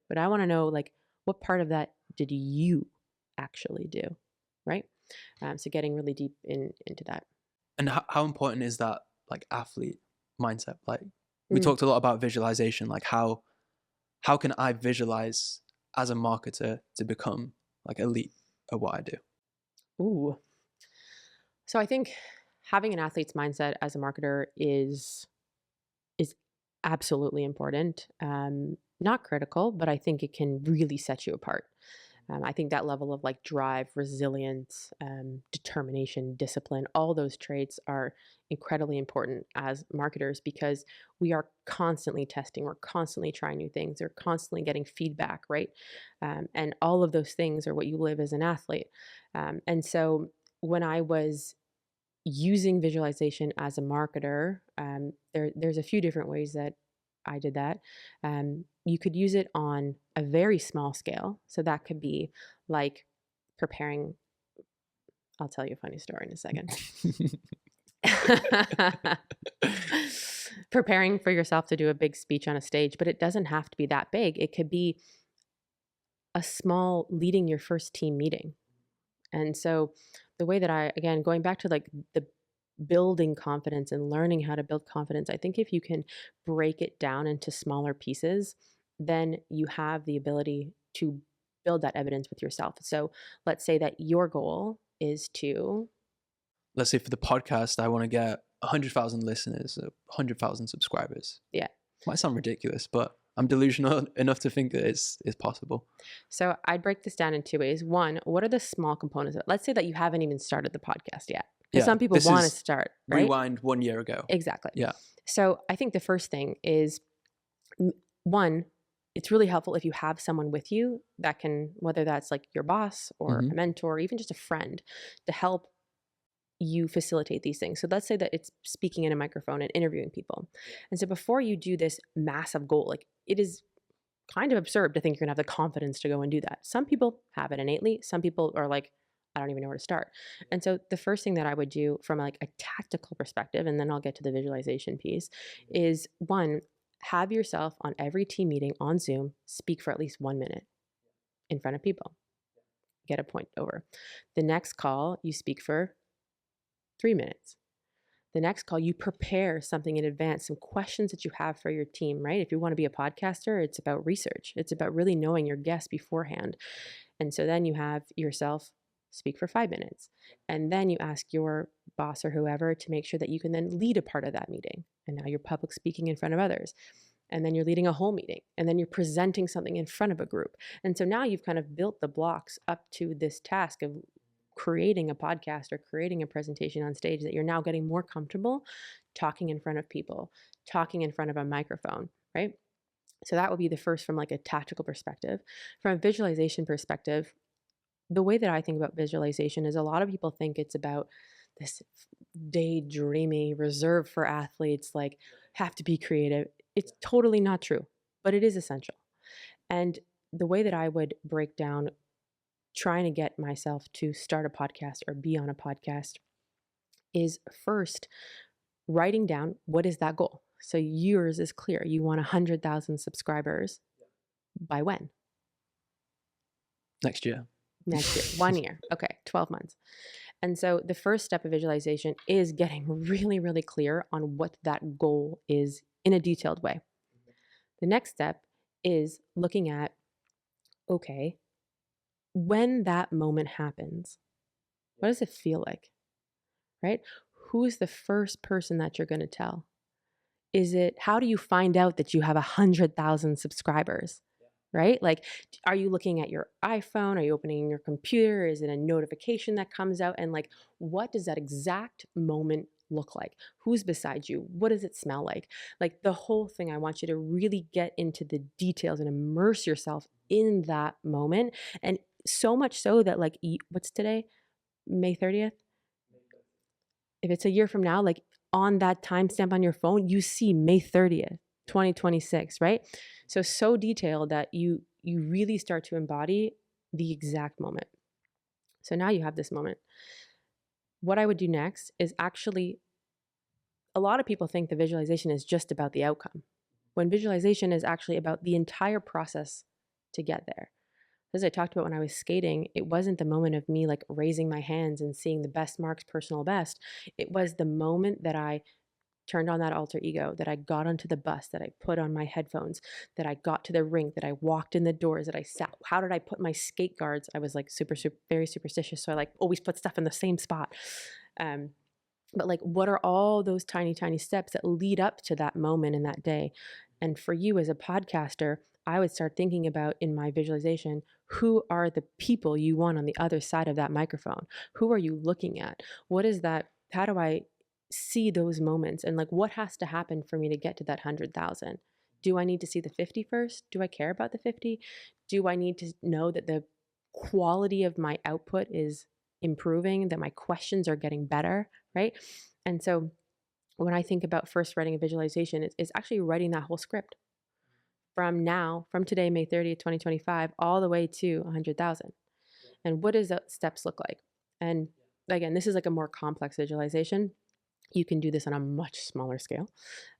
But I want to know, like, what part of that did you actually do, right? So getting really deep into that. And how important is that, like, athlete mindset? Like, we talked a lot about visualization. Like, how can I visualize as a marketer to become like elite at what I do? Ooh. So I think having an athlete's mindset as a marketer is absolutely important. Not critical, but I think it can really set you apart. I think that level of like drive, resilience, determination, discipline, all those traits are incredibly important as marketers, because we are constantly testing, we're constantly trying new things, we're constantly getting feedback, right? And all of those things are what you live as an athlete. And so when I was using visualization as a marketer, there's a few different ways that I did that. You could use it on a very small scale. So that could be like preparing I'll tell you a funny story in a second. Preparing for yourself to do a big speech on a stage, but it doesn't have to be that big. It could be a small leading your first team meeting. And so the way that again, going back to like the building confidence and learning how to build confidence, I think if you can break it down into smaller pieces, then you have the ability to build that evidence with yourself. So let's say that your goal is to, let's say for the podcast, I want to get 100,000 listeners, 100,000 subscribers. Yeah. Might sound ridiculous, but I'm delusional enough to think that it's possible. So I'd break this down in two ways. One, what are the small components of it? Let's say that you haven't even started the podcast yet. Because some people want to start, right? Rewind 1 year ago. Exactly. Yeah. So I think the first thing is, one, it's really helpful if you have someone with you that can, whether that's like your boss or a mentor, or even just a friend, to help you facilitate these things. So let's say that it's speaking in a microphone and interviewing people. And so before you do this massive goal, like it is kind of absurd to think you're gonna have the confidence to go and do that. Some people have it innately. Some people are like, I don't even know where to start. And so the first thing that I would do from like a tactical perspective, and then I'll get to the visualization piece, is one, have yourself on every team meeting on Zoom, speak for at least 1 minute in front of people. Get a point over. The next call, you speak for 3 minutes. The next call, you prepare something in advance, some questions that you have for your team, right? If you want to be a podcaster, it's about research. It's about really knowing your guests beforehand. And so then you have yourself speak for 5 minutes. And then you ask your boss or whoever to make sure that you can then lead a part of that meeting. And now you're public speaking in front of others. And then you're leading a whole meeting. And then you're presenting something in front of a group. And so now you've kind of built the blocks up to this task of creating a podcast or creating a presentation on stage, that you're now getting more comfortable talking in front of people, talking in front of a microphone, right? So that would be the first from like a tactical perspective. From a visualization perspective, the way that I think about visualization is a lot of people think it's about this daydreamy, reserved for athletes, like have to be creative. It's totally not true, but it is essential. And the way that I would break down trying to get myself to start a podcast or be on a podcast is first writing down, what is that goal? So yours is clear. You want 100,000 subscribers by when? Next year. 1 year. Okay, 12 months. And so the first step of visualization is getting really, really clear on what that goal is in a detailed way. The next step is looking at, okay, when that moment happens, what does it feel like, right? Who is the first person that you're going to tell? How do you find out that you have 100,000 subscribers, right? Like, are you looking at your iPhone? Are you opening your computer? Is it a notification that comes out? And like, what does that exact moment look like? Who's beside you? What does it smell like? Like the whole thing, I want you to really get into the details and immerse yourself in that moment. And so much so that like, what's today? May 30th? If it's a year from now, like on that timestamp on your phone, you see May 30th, 2026, right? So detailed that you really start to embody the exact moment. So now you have this moment. What I would do next is actually, a lot of people think the visualization is just about the outcome, when visualization is actually about the entire process to get there. As I talked about when I was skating, it wasn't the moment of me like raising my hands and seeing the best marks, personal best. It was the moment that I turned on that alter ego, that I got onto the bus, that I put on my headphones, that I got to the rink, that I walked in the doors, that I sat. How did I put my skate guards? I was like very superstitious. So I like always put stuff in the same spot. But like, what are all those tiny, tiny steps that lead up to that moment in that day? And for you as a podcaster, I would start thinking about in my visualization, who are the people you want on the other side of that microphone? Who are you looking at? What is that? How do I see those moments? And like, what has to happen for me to get to that 100,000? Do I need to see the 50 first? Do I care about the 50? Do I need to know that the quality of my output is improving, that my questions are getting better, right? And so when I think about first writing a visualization, it's actually writing that whole script from today, May 30th, 2025, all the way to 100,000. And what does those steps look like? And again, this is like a more complex visualization. You can do this on a much smaller scale.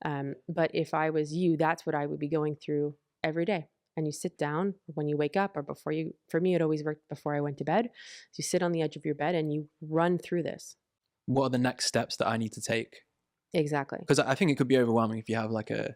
But if I was you, that's what I would be going through every day. And you sit down when you wake up or before you, for me, it always worked before I went to bed. So you sit on the edge of your bed and you run through this. What are the next steps that I need to take? Exactly. Because I think it could be overwhelming if you have like a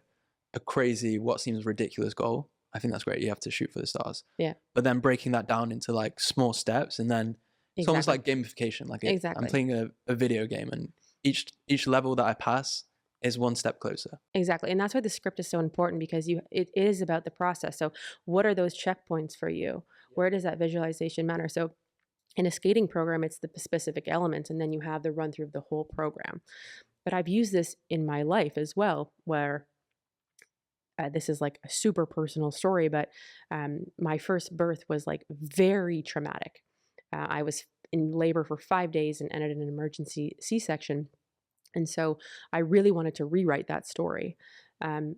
crazy, what seems ridiculous goal. I think that's great. You have to shoot for the stars. Yeah. But then breaking that down into like small steps, and then it's almost like gamification. Like I'm playing a video game, and each level that I pass is one step closer. Exactly. And that's why the script is so important, because it is about the process. So what are those checkpoints for you? Where does that visualization matter? So in a skating program, it's the specific elements, and then you have the run through of the whole program. But I've used this in my life as well, where this is like a super personal story, but my first birth was like very traumatic. I was in labor for 5 days and ended in an emergency C-section. And so I really wanted to rewrite that story. And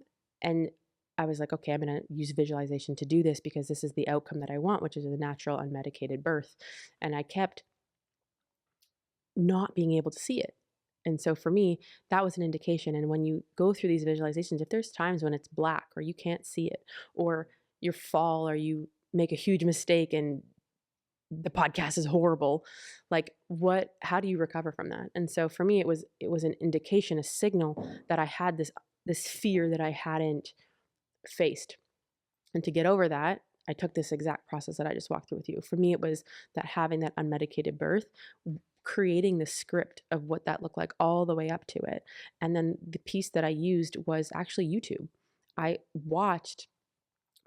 I was like, okay, I'm going to use visualization to do this, because this is the outcome that I want, which is a natural, unmedicated birth. And I kept not being able to see it. And so for me, that was an indication. And when you go through these visualizations, if there's times when it's black or you can't see it, or you fall or you make a huge mistake and the podcast is horrible, like how do you recover from that? And so for me, it was an indication, a signal that I had this fear that I hadn't faced. And to get over that, I took this exact process that I just walked through with you. For me, it was that having that unmedicated birth, creating the script of what that looked like all the way up to it. And then the piece that I used was actually YouTube. I watched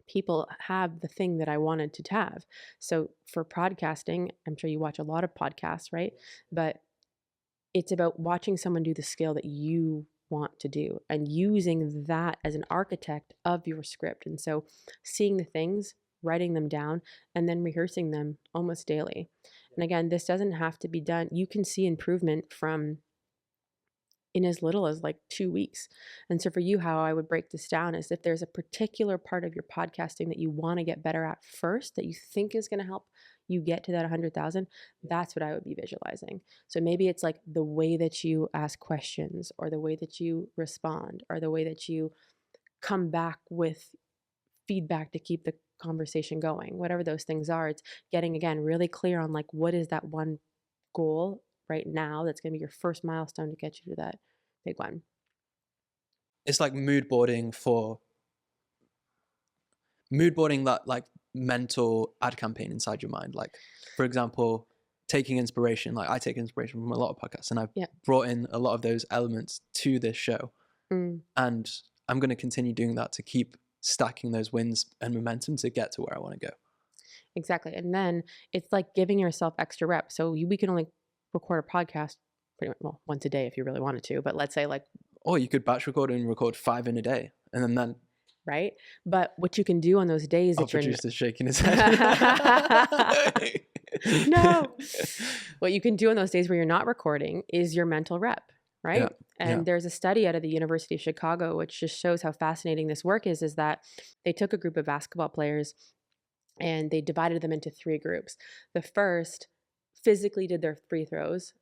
people have the thing that I wanted to have. So for podcasting, I'm sure you watch a lot of podcasts, right? But it's about watching someone do the skill that you want to do and using that as an architect of your script. And so seeing the things, writing them down, and then rehearsing them almost daily. And again, this doesn't have to be done. You can see improvement from in as little as like 2 weeks. And so for you, how I would break this down is, if there's a particular part of your podcasting that you want to get better at first, that you think is going to help you get to that 100,000, that's what I would be visualizing. So maybe it's like the way that you ask questions, or the way that you respond, or the way that you come back with feedback to keep the conversation going. Whatever those things are, it's getting, again, really clear on like, what is that one goal right now that's going to be your first milestone to get you to that big one. It's like mood boarding, that like mental ad campaign inside your mind. Like, for example, taking inspiration. Like I take inspiration from a lot of podcasts, and I've brought in a lot of those elements to this show. And I'm going to continue doing that to keep stacking those wins and momentum to get to where I want to go. Exactly. And then it's like giving yourself extra reps. So we can only record a podcast pretty much, well, once a day if you really wanted to, but let's say like, or you could batch record and record 5 in a day, and then right. But what you can do on those days our that you're producer's shaking his head. No. What you can do on those days where you're not recording is your mental rep, right? And there's a study out of the University of Chicago which just shows how fascinating this work is that they took a group of basketball players and they divided them into 3 groups. The first physically did their free throws.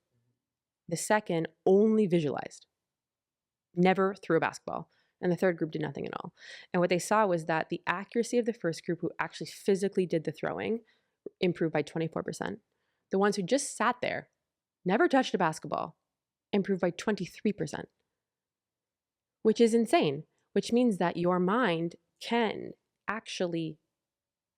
The second only visualized, never threw a basketball. And the third group did nothing at all. And what they saw was that the accuracy of the first group, who actually physically did the throwing, improved by 24%. The ones who just sat there, never touched a basketball, improved by 23%, which is insane, which means that your mind can actually,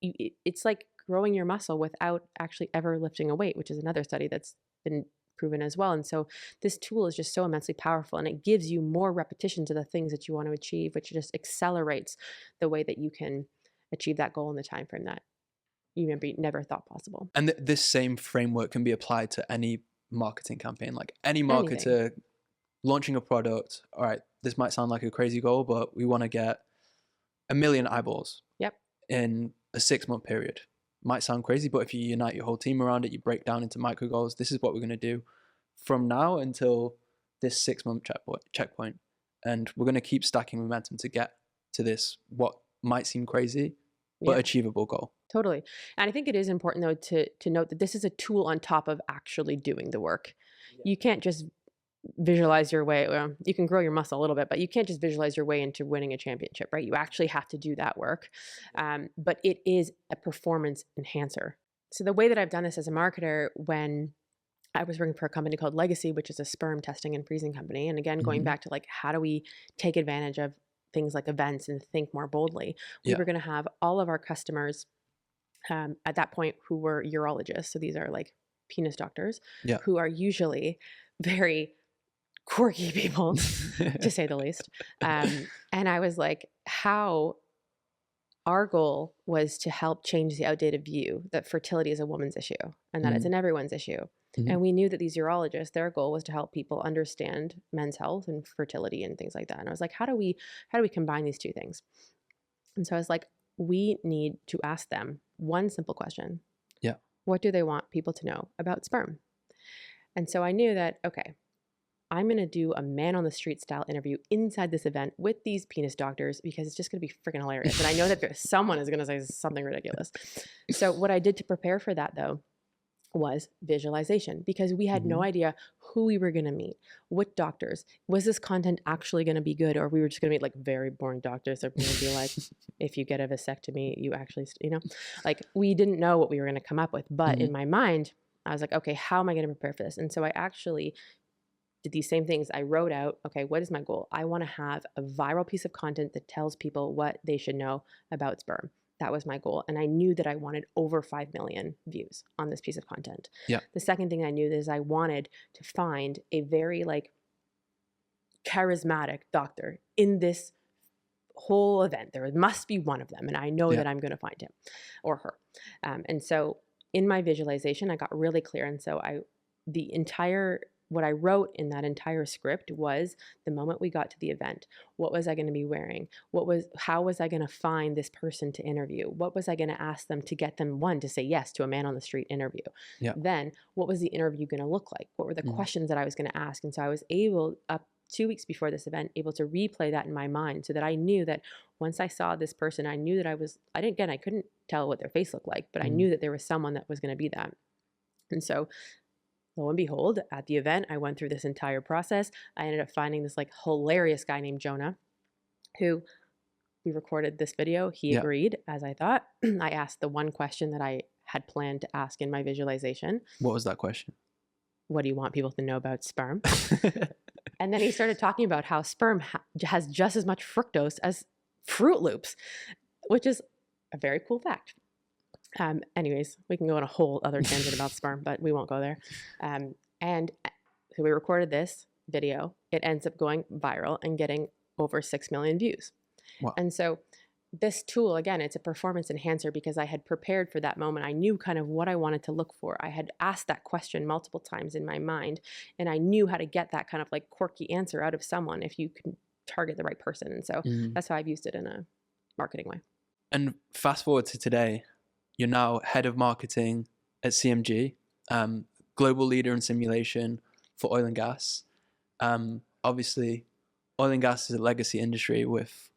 it's like growing your muscle without actually ever lifting a weight, which is another study that's been proven as well. And so this tool is just so immensely powerful, and it gives you more repetitions of the things that you want to achieve, which just accelerates the way that you can achieve that goal in the time frame that you maybe never thought possible. And this same framework can be applied to any marketing campaign. Like any marketer launching a product, all right, this might sound like a crazy goal, but we want to get 1 million eyeballs in a 6-month period. Might sound crazy, but if you unite your whole team around it, you break down into micro goals. This is what we're going to do from now until this 6-month checkpoint. And we're going to keep stacking momentum to get to this, what might seem crazy, but Yeah, achievable goal. totally. And I think it is important though to note that this is a tool on top of actually doing the work. You can't just visualize your way. Well, you can grow your muscle a little bit, but you can't just visualize your way into winning a championship, right? You actually have to do that work. But it is a performance enhancer. So the way that I've done this as a marketer, when I was working for a company called Legacy, which is a sperm testing and freezing company. And again, going back to like, how do we take advantage of things like events and think more boldly? We Yeah. were going to have all of our customers at that point who were urologists. So these are like penis doctors Yeah. who are usually very quirky people, to say the least. And I was like, how our goal was to help change the outdated view that fertility is a woman's issue and that it's an everyone's issue. And we knew that these urologists, their goal was to help people understand men's health and fertility and things like that. And I was like, how do we combine these two things? And so I was like, we need to ask them one simple question. Yeah. What do they want people to know about sperm? And so I knew that, okay, I'm going to do a man on the street style interview inside this event with these penis doctors because it's just going to be freaking hilarious. And I know that someone is going to say something ridiculous. So what I did to prepare for that though was visualization, because we had no idea who we were going to meet, what doctors, was this content actually going to be good, or we were just going to meet like very boring doctors that were going to be like, if you get a vasectomy, you actually, like we didn't know what we were going to come up with. But in my mind, I was like, okay, how am I going to prepare for this? And so I actually did these same things. I wrote out, okay, what is my goal? I want to have a viral piece of content that tells people what they should know about sperm. That was my goal. And I knew that I wanted over 5 million views on this piece of content. Yeah. The second thing I knew is I wanted to find a very like charismatic doctor in this whole event. There must be one of them. And I know that I'm going to find him or her. And so in my visualization, I got really clear. And so what I wrote in that entire script was the moment we got to the event, what was I going to be wearing? How was I going to find this person to interview? What was I going to ask them to get them, one, to say yes to a man on the street interview? Yeah. Then what was the interview going to look like? What were the questions that I was going to ask? And so I was able, up 2 weeks before this event, able to replay that in my mind so that I knew that once I saw this person, I knew that I couldn't tell what their face looked like, but I knew that there was someone that was going to be that. And so lo and behold, at the event, I went through this entire process. I ended up finding this like hilarious guy named Jonah, who we recorded this video. He agreed, as I thought. I asked the one question that I had planned to ask in my visualization. What was that question? What do you want people to know about sperm? And then he started talking about how sperm has just as much fructose as Fruit Loops, which is a very cool fact. Anyways, we can go on a whole other tangent about sperm, but we won't go there. And so we recorded this video. It ends up going viral and getting over 6 million views. Wow. And so this tool, again, it's a performance enhancer because I had prepared for that moment. I knew kind of what I wanted to look for. I had asked that question multiple times in my mind, and I knew how to get that kind of like quirky answer out of someone if you can target the right person. And so that's how I've used it in a marketing way. And fast forward to today, you're now head of marketing at CMG, global leader in simulation for oil and gas. Obviously, oil and gas is a legacy industry with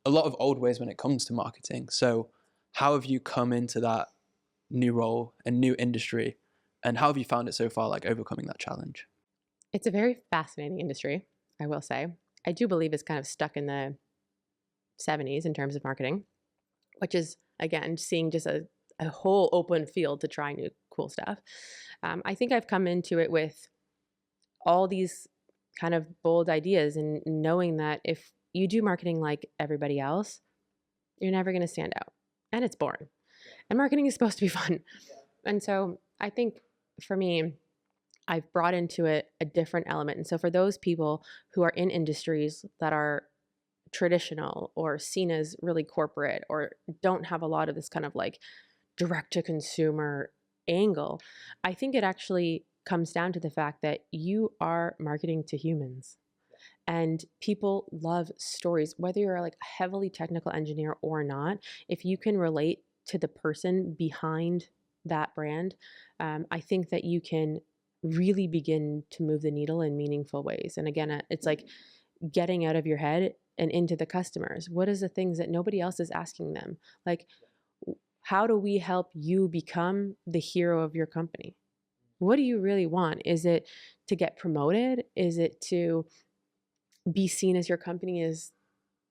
a lot of old ways when it comes to marketing. So how have you come into that new role and new industry? And how have you found it so far, like overcoming that challenge? It's a very fascinating industry, I will say. I do believe it's kind of stuck in the 70s in terms of marketing, which is, again, seeing just a whole open field to try new cool stuff. I think I've come into it with all these kind of bold ideas and knowing that if you do marketing like everybody else, you're never going to stand out. And it's boring. And marketing is supposed to be fun. And so I think for me, I've brought into it a different element. And so for those people who are in industries that are traditional or seen as really corporate or don't have a lot of this kind of like direct to consumer angle, I think it actually comes down to the fact that you are marketing to humans. And people love stories, whether you're like a heavily technical engineer or not. If you can relate to the person behind that brand, I think that you can really begin to move the needle in meaningful ways. And again, it's like getting out of your head and into the customers. What is the things that nobody else is asking them? Like, How do we help you become the hero of your company? What do you really want? Is it to get promoted? Is it to be seen as your company is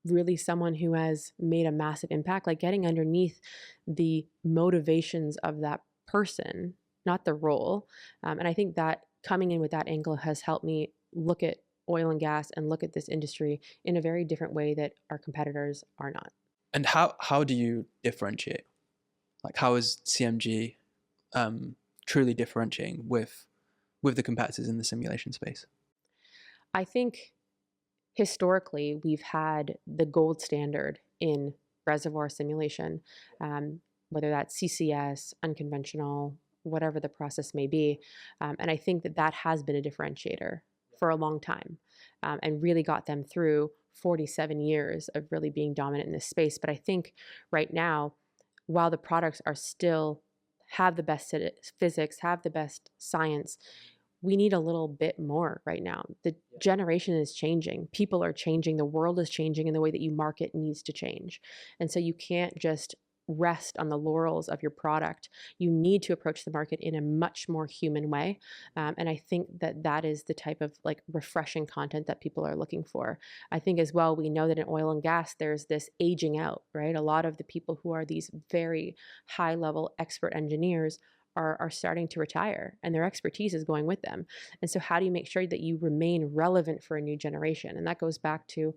really someone who has made a massive impact? Like getting underneath the motivations of that person, not the role. And I think that coming in with that angle has helped me look at oil and gas and look at this industry in a very different way that our competitors are not. And how do you differentiate? Like, how is CMG truly differentiating with the competitors in the simulation space? I think historically we've had the gold standard in reservoir simulation, whether that's CCS, unconventional, whatever the process may be. And I think that that has been a differentiator for a long time, and really got them through 47 years of really being dominant in this space. But I think right now, while the products are still have the best physics, have the best science, we need a little bit more right now. The generation is changing. People are changing. The world is changing, and the way that you market needs to change. And so you can't just rest on the laurels of your product. You need to approach the market in a much more human way. And I think that that is the type of like refreshing content that people are looking for. I think as well, we know that in oil and gas, there's this aging out, right? A lot of the people who are these very high level expert engineers are starting to retire, and their expertise is going with them. And so how do you make sure that you remain relevant for a new generation? And that goes back to,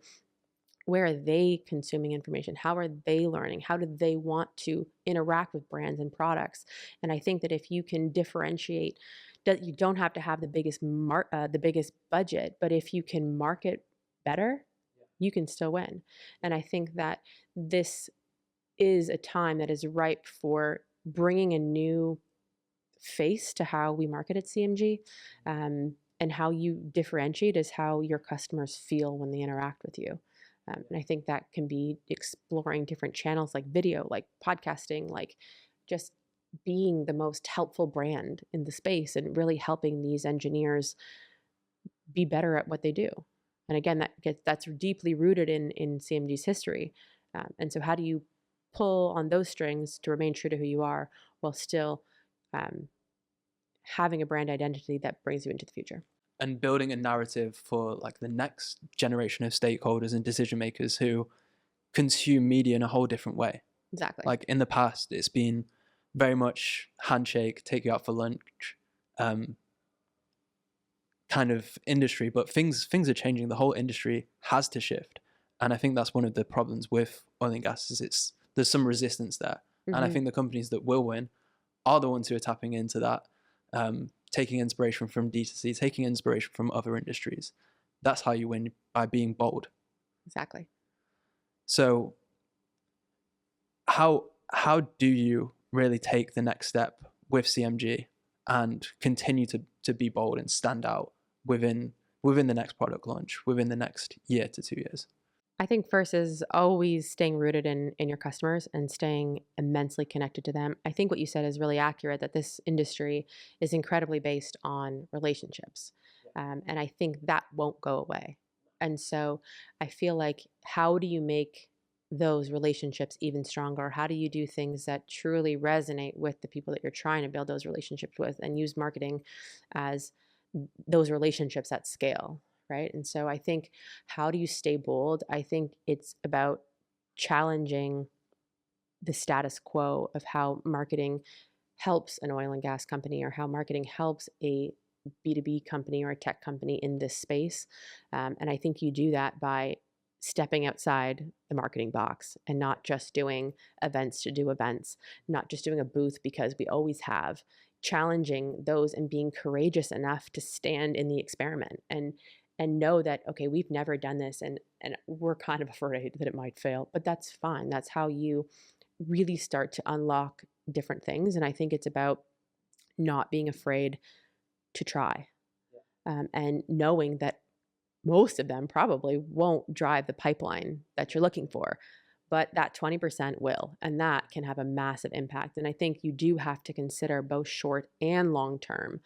where are they consuming information? How are they learning? How do they want to interact with brands and products? And I think that if you can differentiate, that you don't have to have the biggest budget, but if you can market better, you can still win. And I think that this is a time that is ripe for bringing a new face to how we market at CMG. And how you differentiate is how your customers feel when they interact with you. And I think that can be exploring different channels like video, like podcasting, like just being the most helpful brand in the space and really helping these engineers be better at what they do. And again, that's deeply rooted in CMG's history. And so how do you pull on those strings to remain true to who you are while still having a brand identity that brings you into the future? And building a narrative for like the next generation of stakeholders and decision makers who consume media in a whole different way. Exactly. Like in the past, it's been very much handshake, take you out for lunch, kind of industry. But things are changing. The whole industry has to shift, and I think that's one of the problems with oil and gas is there's some resistance there. Mm-hmm. And I think the companies that will win are the ones who are tapping into that. Taking inspiration from D2C, taking inspiration from other industries. That's how you win, by being bold. Exactly. So how do you really take the next step with CMG and continue to be bold and stand out within the next product launch, within the next year to 2 years? I think first is always staying rooted in your customers and staying immensely connected to them. I think what you said is really accurate, that this industry is incredibly based on relationships. And I think that won't go away. And so I feel like, how do you make those relationships even stronger? How do you do things that truly resonate with the people that you're trying to build those relationships with, and use marketing as those relationships at scale? Right. And so I think, how do you stay bold? I think it's about challenging the status quo of how marketing helps an oil and gas company, or how marketing helps a B2B company or a tech company in this space. And I think you do that by stepping outside the marketing box and not just doing events to do events, not just doing a booth because we always have, challenging those and being courageous enough to stand in the experiment and know that, okay, we've never done this, and we're kind of afraid that it might fail, but that's fine. That's how you really start to unlock different things. And I think it's about not being afraid to try, and knowing that most of them probably won't drive the pipeline that you're looking for, but that 20% will, and that can have a massive impact. And I think you do have to consider both short and long-term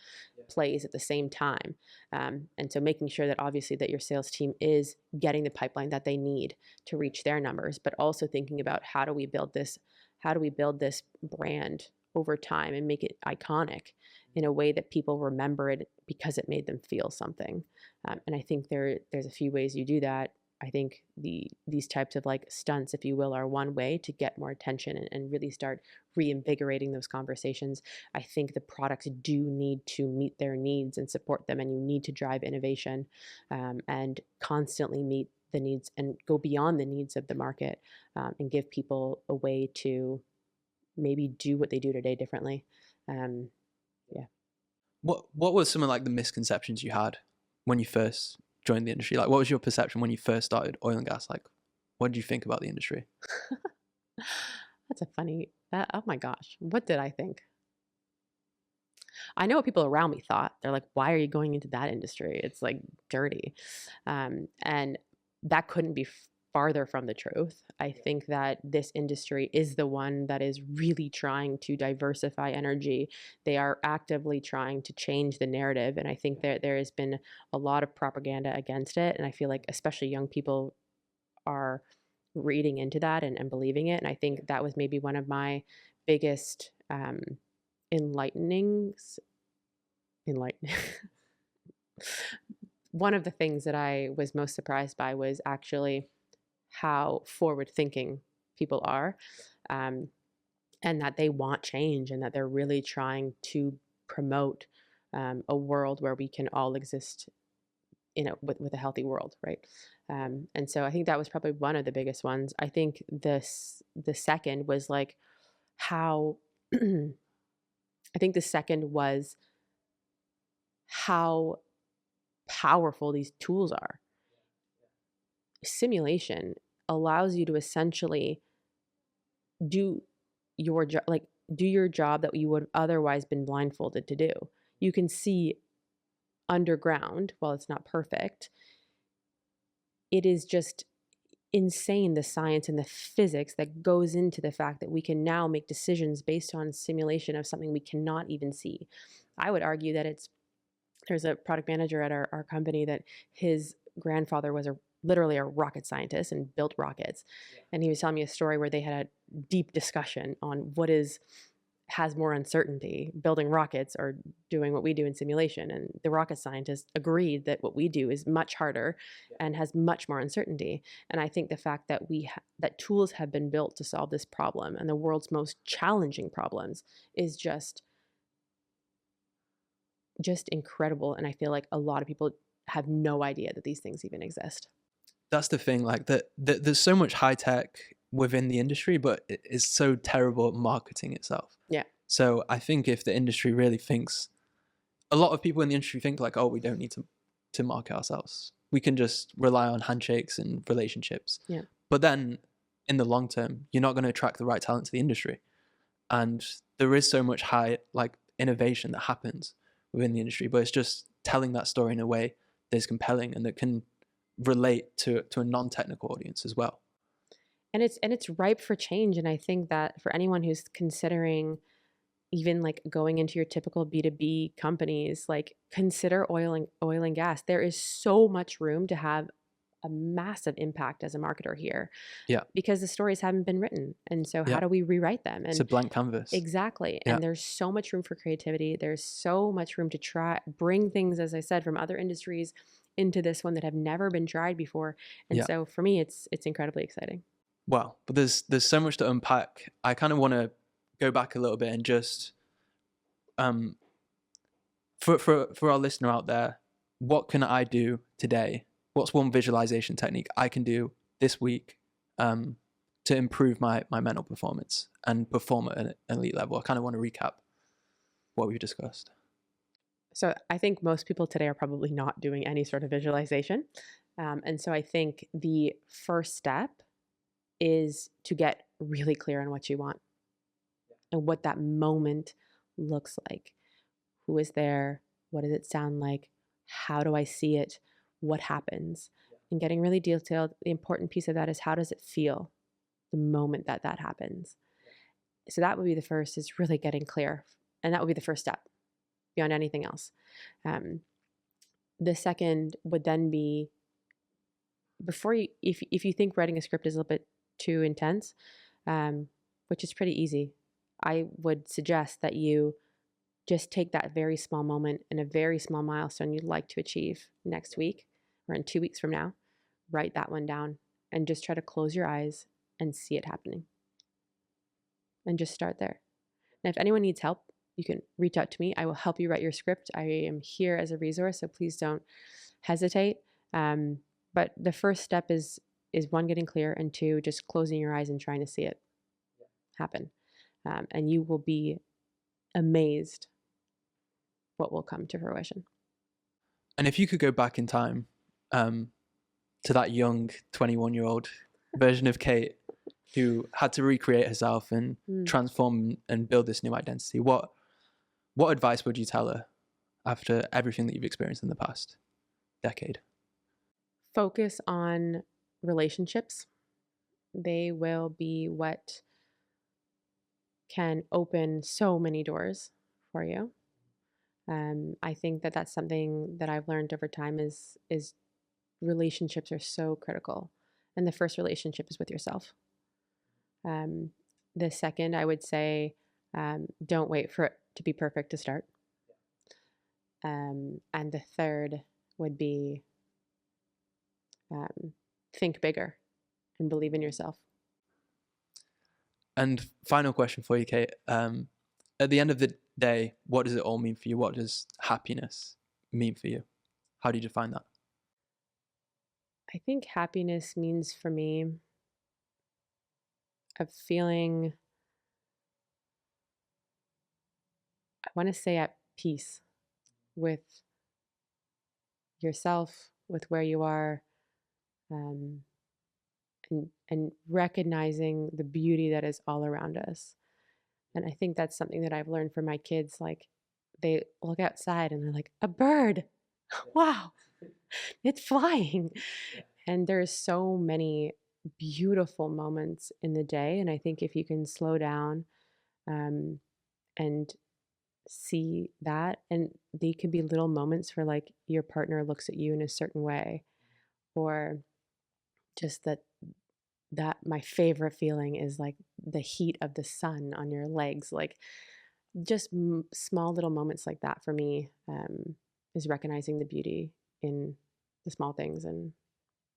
plays at the same time. And so making sure that obviously that your sales team is getting the pipeline that they need to reach their numbers, but also thinking about, how do we build this? how do we build this brand over time and make it iconic in a way that people remember it because it made them feel something. And I think there's a few ways you do that. I think these types of like stunts, if you will, are one way to get more attention and really start reinvigorating those conversations. I think the products do need to meet their needs and support them, and you need to drive innovation and constantly meet the needs and go beyond the needs of the market, and give people a way to maybe do what they do today differently. Um, yeah. What were some of like the misconceptions you had when you first joined the industry? Like, what was your perception when you first started oil and gas? Like, what did you think about the industry? That's a funny, oh my gosh, what did I think? I know what people around me thought. They're like, why are you going into that industry? It's like dirty. And that couldn't be farther from the truth. I think that this industry is the one that is really trying to diversify energy. They are actively trying to change the narrative. And I think that there has been a lot of propaganda against it. And I feel like especially young people are reading into that and believing it. And I think that was maybe one of my biggest enlightenings. Enlightening. One of the things that I was most surprised by was actually how forward thinking people are, and that they want change and that they're really trying to promote a world where we can all exist with a healthy world, right? And so I think that was probably one of the biggest ones. I think the second was like how I think the second was how powerful these tools are. Simulation allows you to essentially do your job, like do your job that you would have otherwise been blindfolded to do. You can see underground. While it's not perfect, it is just insane, the science and the physics that goes into the fact that we can now make decisions based on simulation of something we cannot even see. I would argue that there's a product manager at our company that his grandfather was literally a rocket scientist and built rockets. Yeah. And he was telling me a story where they had a deep discussion on has more uncertainty, building rockets or doing what we do in simulation. And the rocket scientist agreed that what we do is much harder, yeah, and has much more uncertainty. And I think the fact that that tools have been built to solve this problem and the world's most challenging problems is just incredible. And I feel like a lot of people have no idea that these things even exist. That's the thing, like that there's so much high tech within the industry, but it is so terrible at marketing itself. Yeah. So I think if the industry really thinks, a lot of people in the industry think like, oh, we don't need to market ourselves. We can just rely on handshakes and relationships. Yeah. But then in the long term, you're not going to attract the right talent to the industry. And there is so much high like innovation that happens within the industry, but it's just telling that story in a way that is compelling and that can relate to a non-technical audience as well. And it's ripe for change. And I think that for anyone who's considering even like going into your typical B2B companies, like consider oil and gas. There is so much room to have a massive impact as a marketer here. Yeah. Because the stories haven't been written. And so how do we rewrite them? And it's a blank canvas. Exactly. Yeah. And there's so much room for creativity. There's so much room to bring things, as I said, from other industries into this one that have never been tried before. And so for me, it's incredibly exciting. Wow. But there's so much to unpack. I kind of want to go back a little bit and just for our listener out there, what can I do today? What's one visualization technique I can do this week to improve my mental performance and perform at an elite level? I kind of want to recap what we've discussed. So I think most people today are probably not doing any sort of visualization. And so I think the first step is to get really clear on what you want and what that moment looks like. Who is there? What does it sound like? How do I see it? What happens? And getting really detailed, the important piece of that is how does it feel the moment that happens? So that would be the first, is really getting clear. And that would be the first step beyond anything else. The second would then be, before you, if you think writing a script is a little bit too intense, which is pretty easy, I would suggest that you just take that very small moment and a very small milestone you'd like to achieve next week or in 2 weeks from now. Write that one down and just try to close your eyes and see it happening. And just start there. And if anyone needs help, you can reach out to me. I will help you write your script. I am here as a resource, so please don't hesitate. But the first step is one, getting clear, and two, just closing your eyes and trying to see it happen. And you will be amazed what will come to fruition. And if you could go back in time to that young 21-year-old version of Kate who had to recreate herself and transform and build this new identity, what advice would you tell her after everything that you've experienced in the past decade? Focus on relationships. They will be what can open so many doors for you. I think that that's something that I've learned over time is relationships are so critical. And the first relationship is with yourself. The second, I would say, don't wait for it to be perfect to start. And the third would be think bigger and believe in yourself. And final question for you, Kate. At the end of the day, what does it all mean for you? What does happiness mean for you? How do you define that? I think happiness means for me a feeling, I want to say, at peace with yourself, with where you are, and recognizing the beauty that is all around us. And I think that's something that I've learned from my kids. Like, they look outside and they're like, a bird, wow, it's flying. And there's so many beautiful moments in the day. And I think if you can slow down and see that, and they could be little moments where, like, your partner looks at you in a certain way, or just that my favorite feeling is like the heat of the sun on your legs. Like, just small little moments like that for me is recognizing the beauty in the small things, and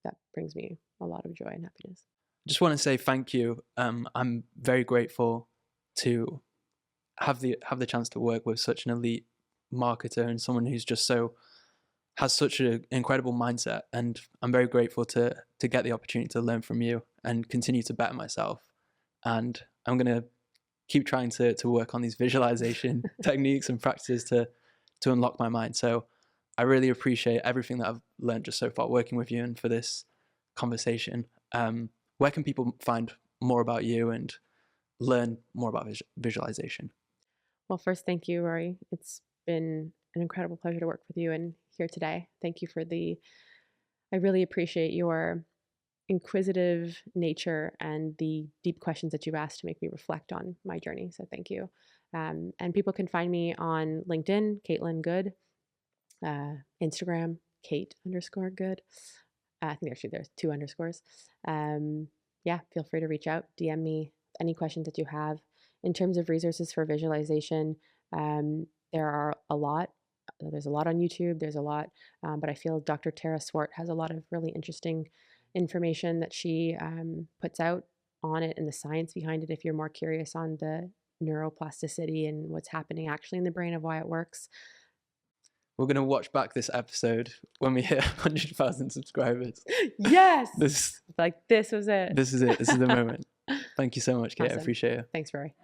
that brings me a lot of joy and happiness. Just want to say thank you. I'm very grateful to have the chance to work with such an elite marketer and someone who's just has such an incredible mindset, and I'm very grateful to get the opportunity to learn from you and continue to better myself. And I'm going to keep trying to work on these visualization techniques and practices to unlock my mind. So I really appreciate everything that I've learned just so far working with you and for this conversation. Where can people find more about you and learn more about visualization? Well, first, thank you, Rory. It's been an incredible pleasure to work with you and here today. Thank you I really appreciate your inquisitive nature and the deep questions that you've asked to make me reflect on my journey. So thank you. And people can find me on LinkedIn, Katelyn Good, Instagram, Kate_Good. I think actually there's 2 underscores. Yeah, feel free to reach out, DM me any questions that you have. In terms of resources for visualization, there are a lot. There's a lot on YouTube. There's a lot, but I feel Dr. Tara Swart has a lot of really interesting information that she puts out on it and the science behind it. If you're more curious on the neuroplasticity and what's happening actually in the brain of why it works. We're going to watch back this episode when we hit 100,000 subscribers. Yes! This was it. This is it. This is the moment. Thank you so much, Kate. Awesome. I appreciate it. Thanks, Rory.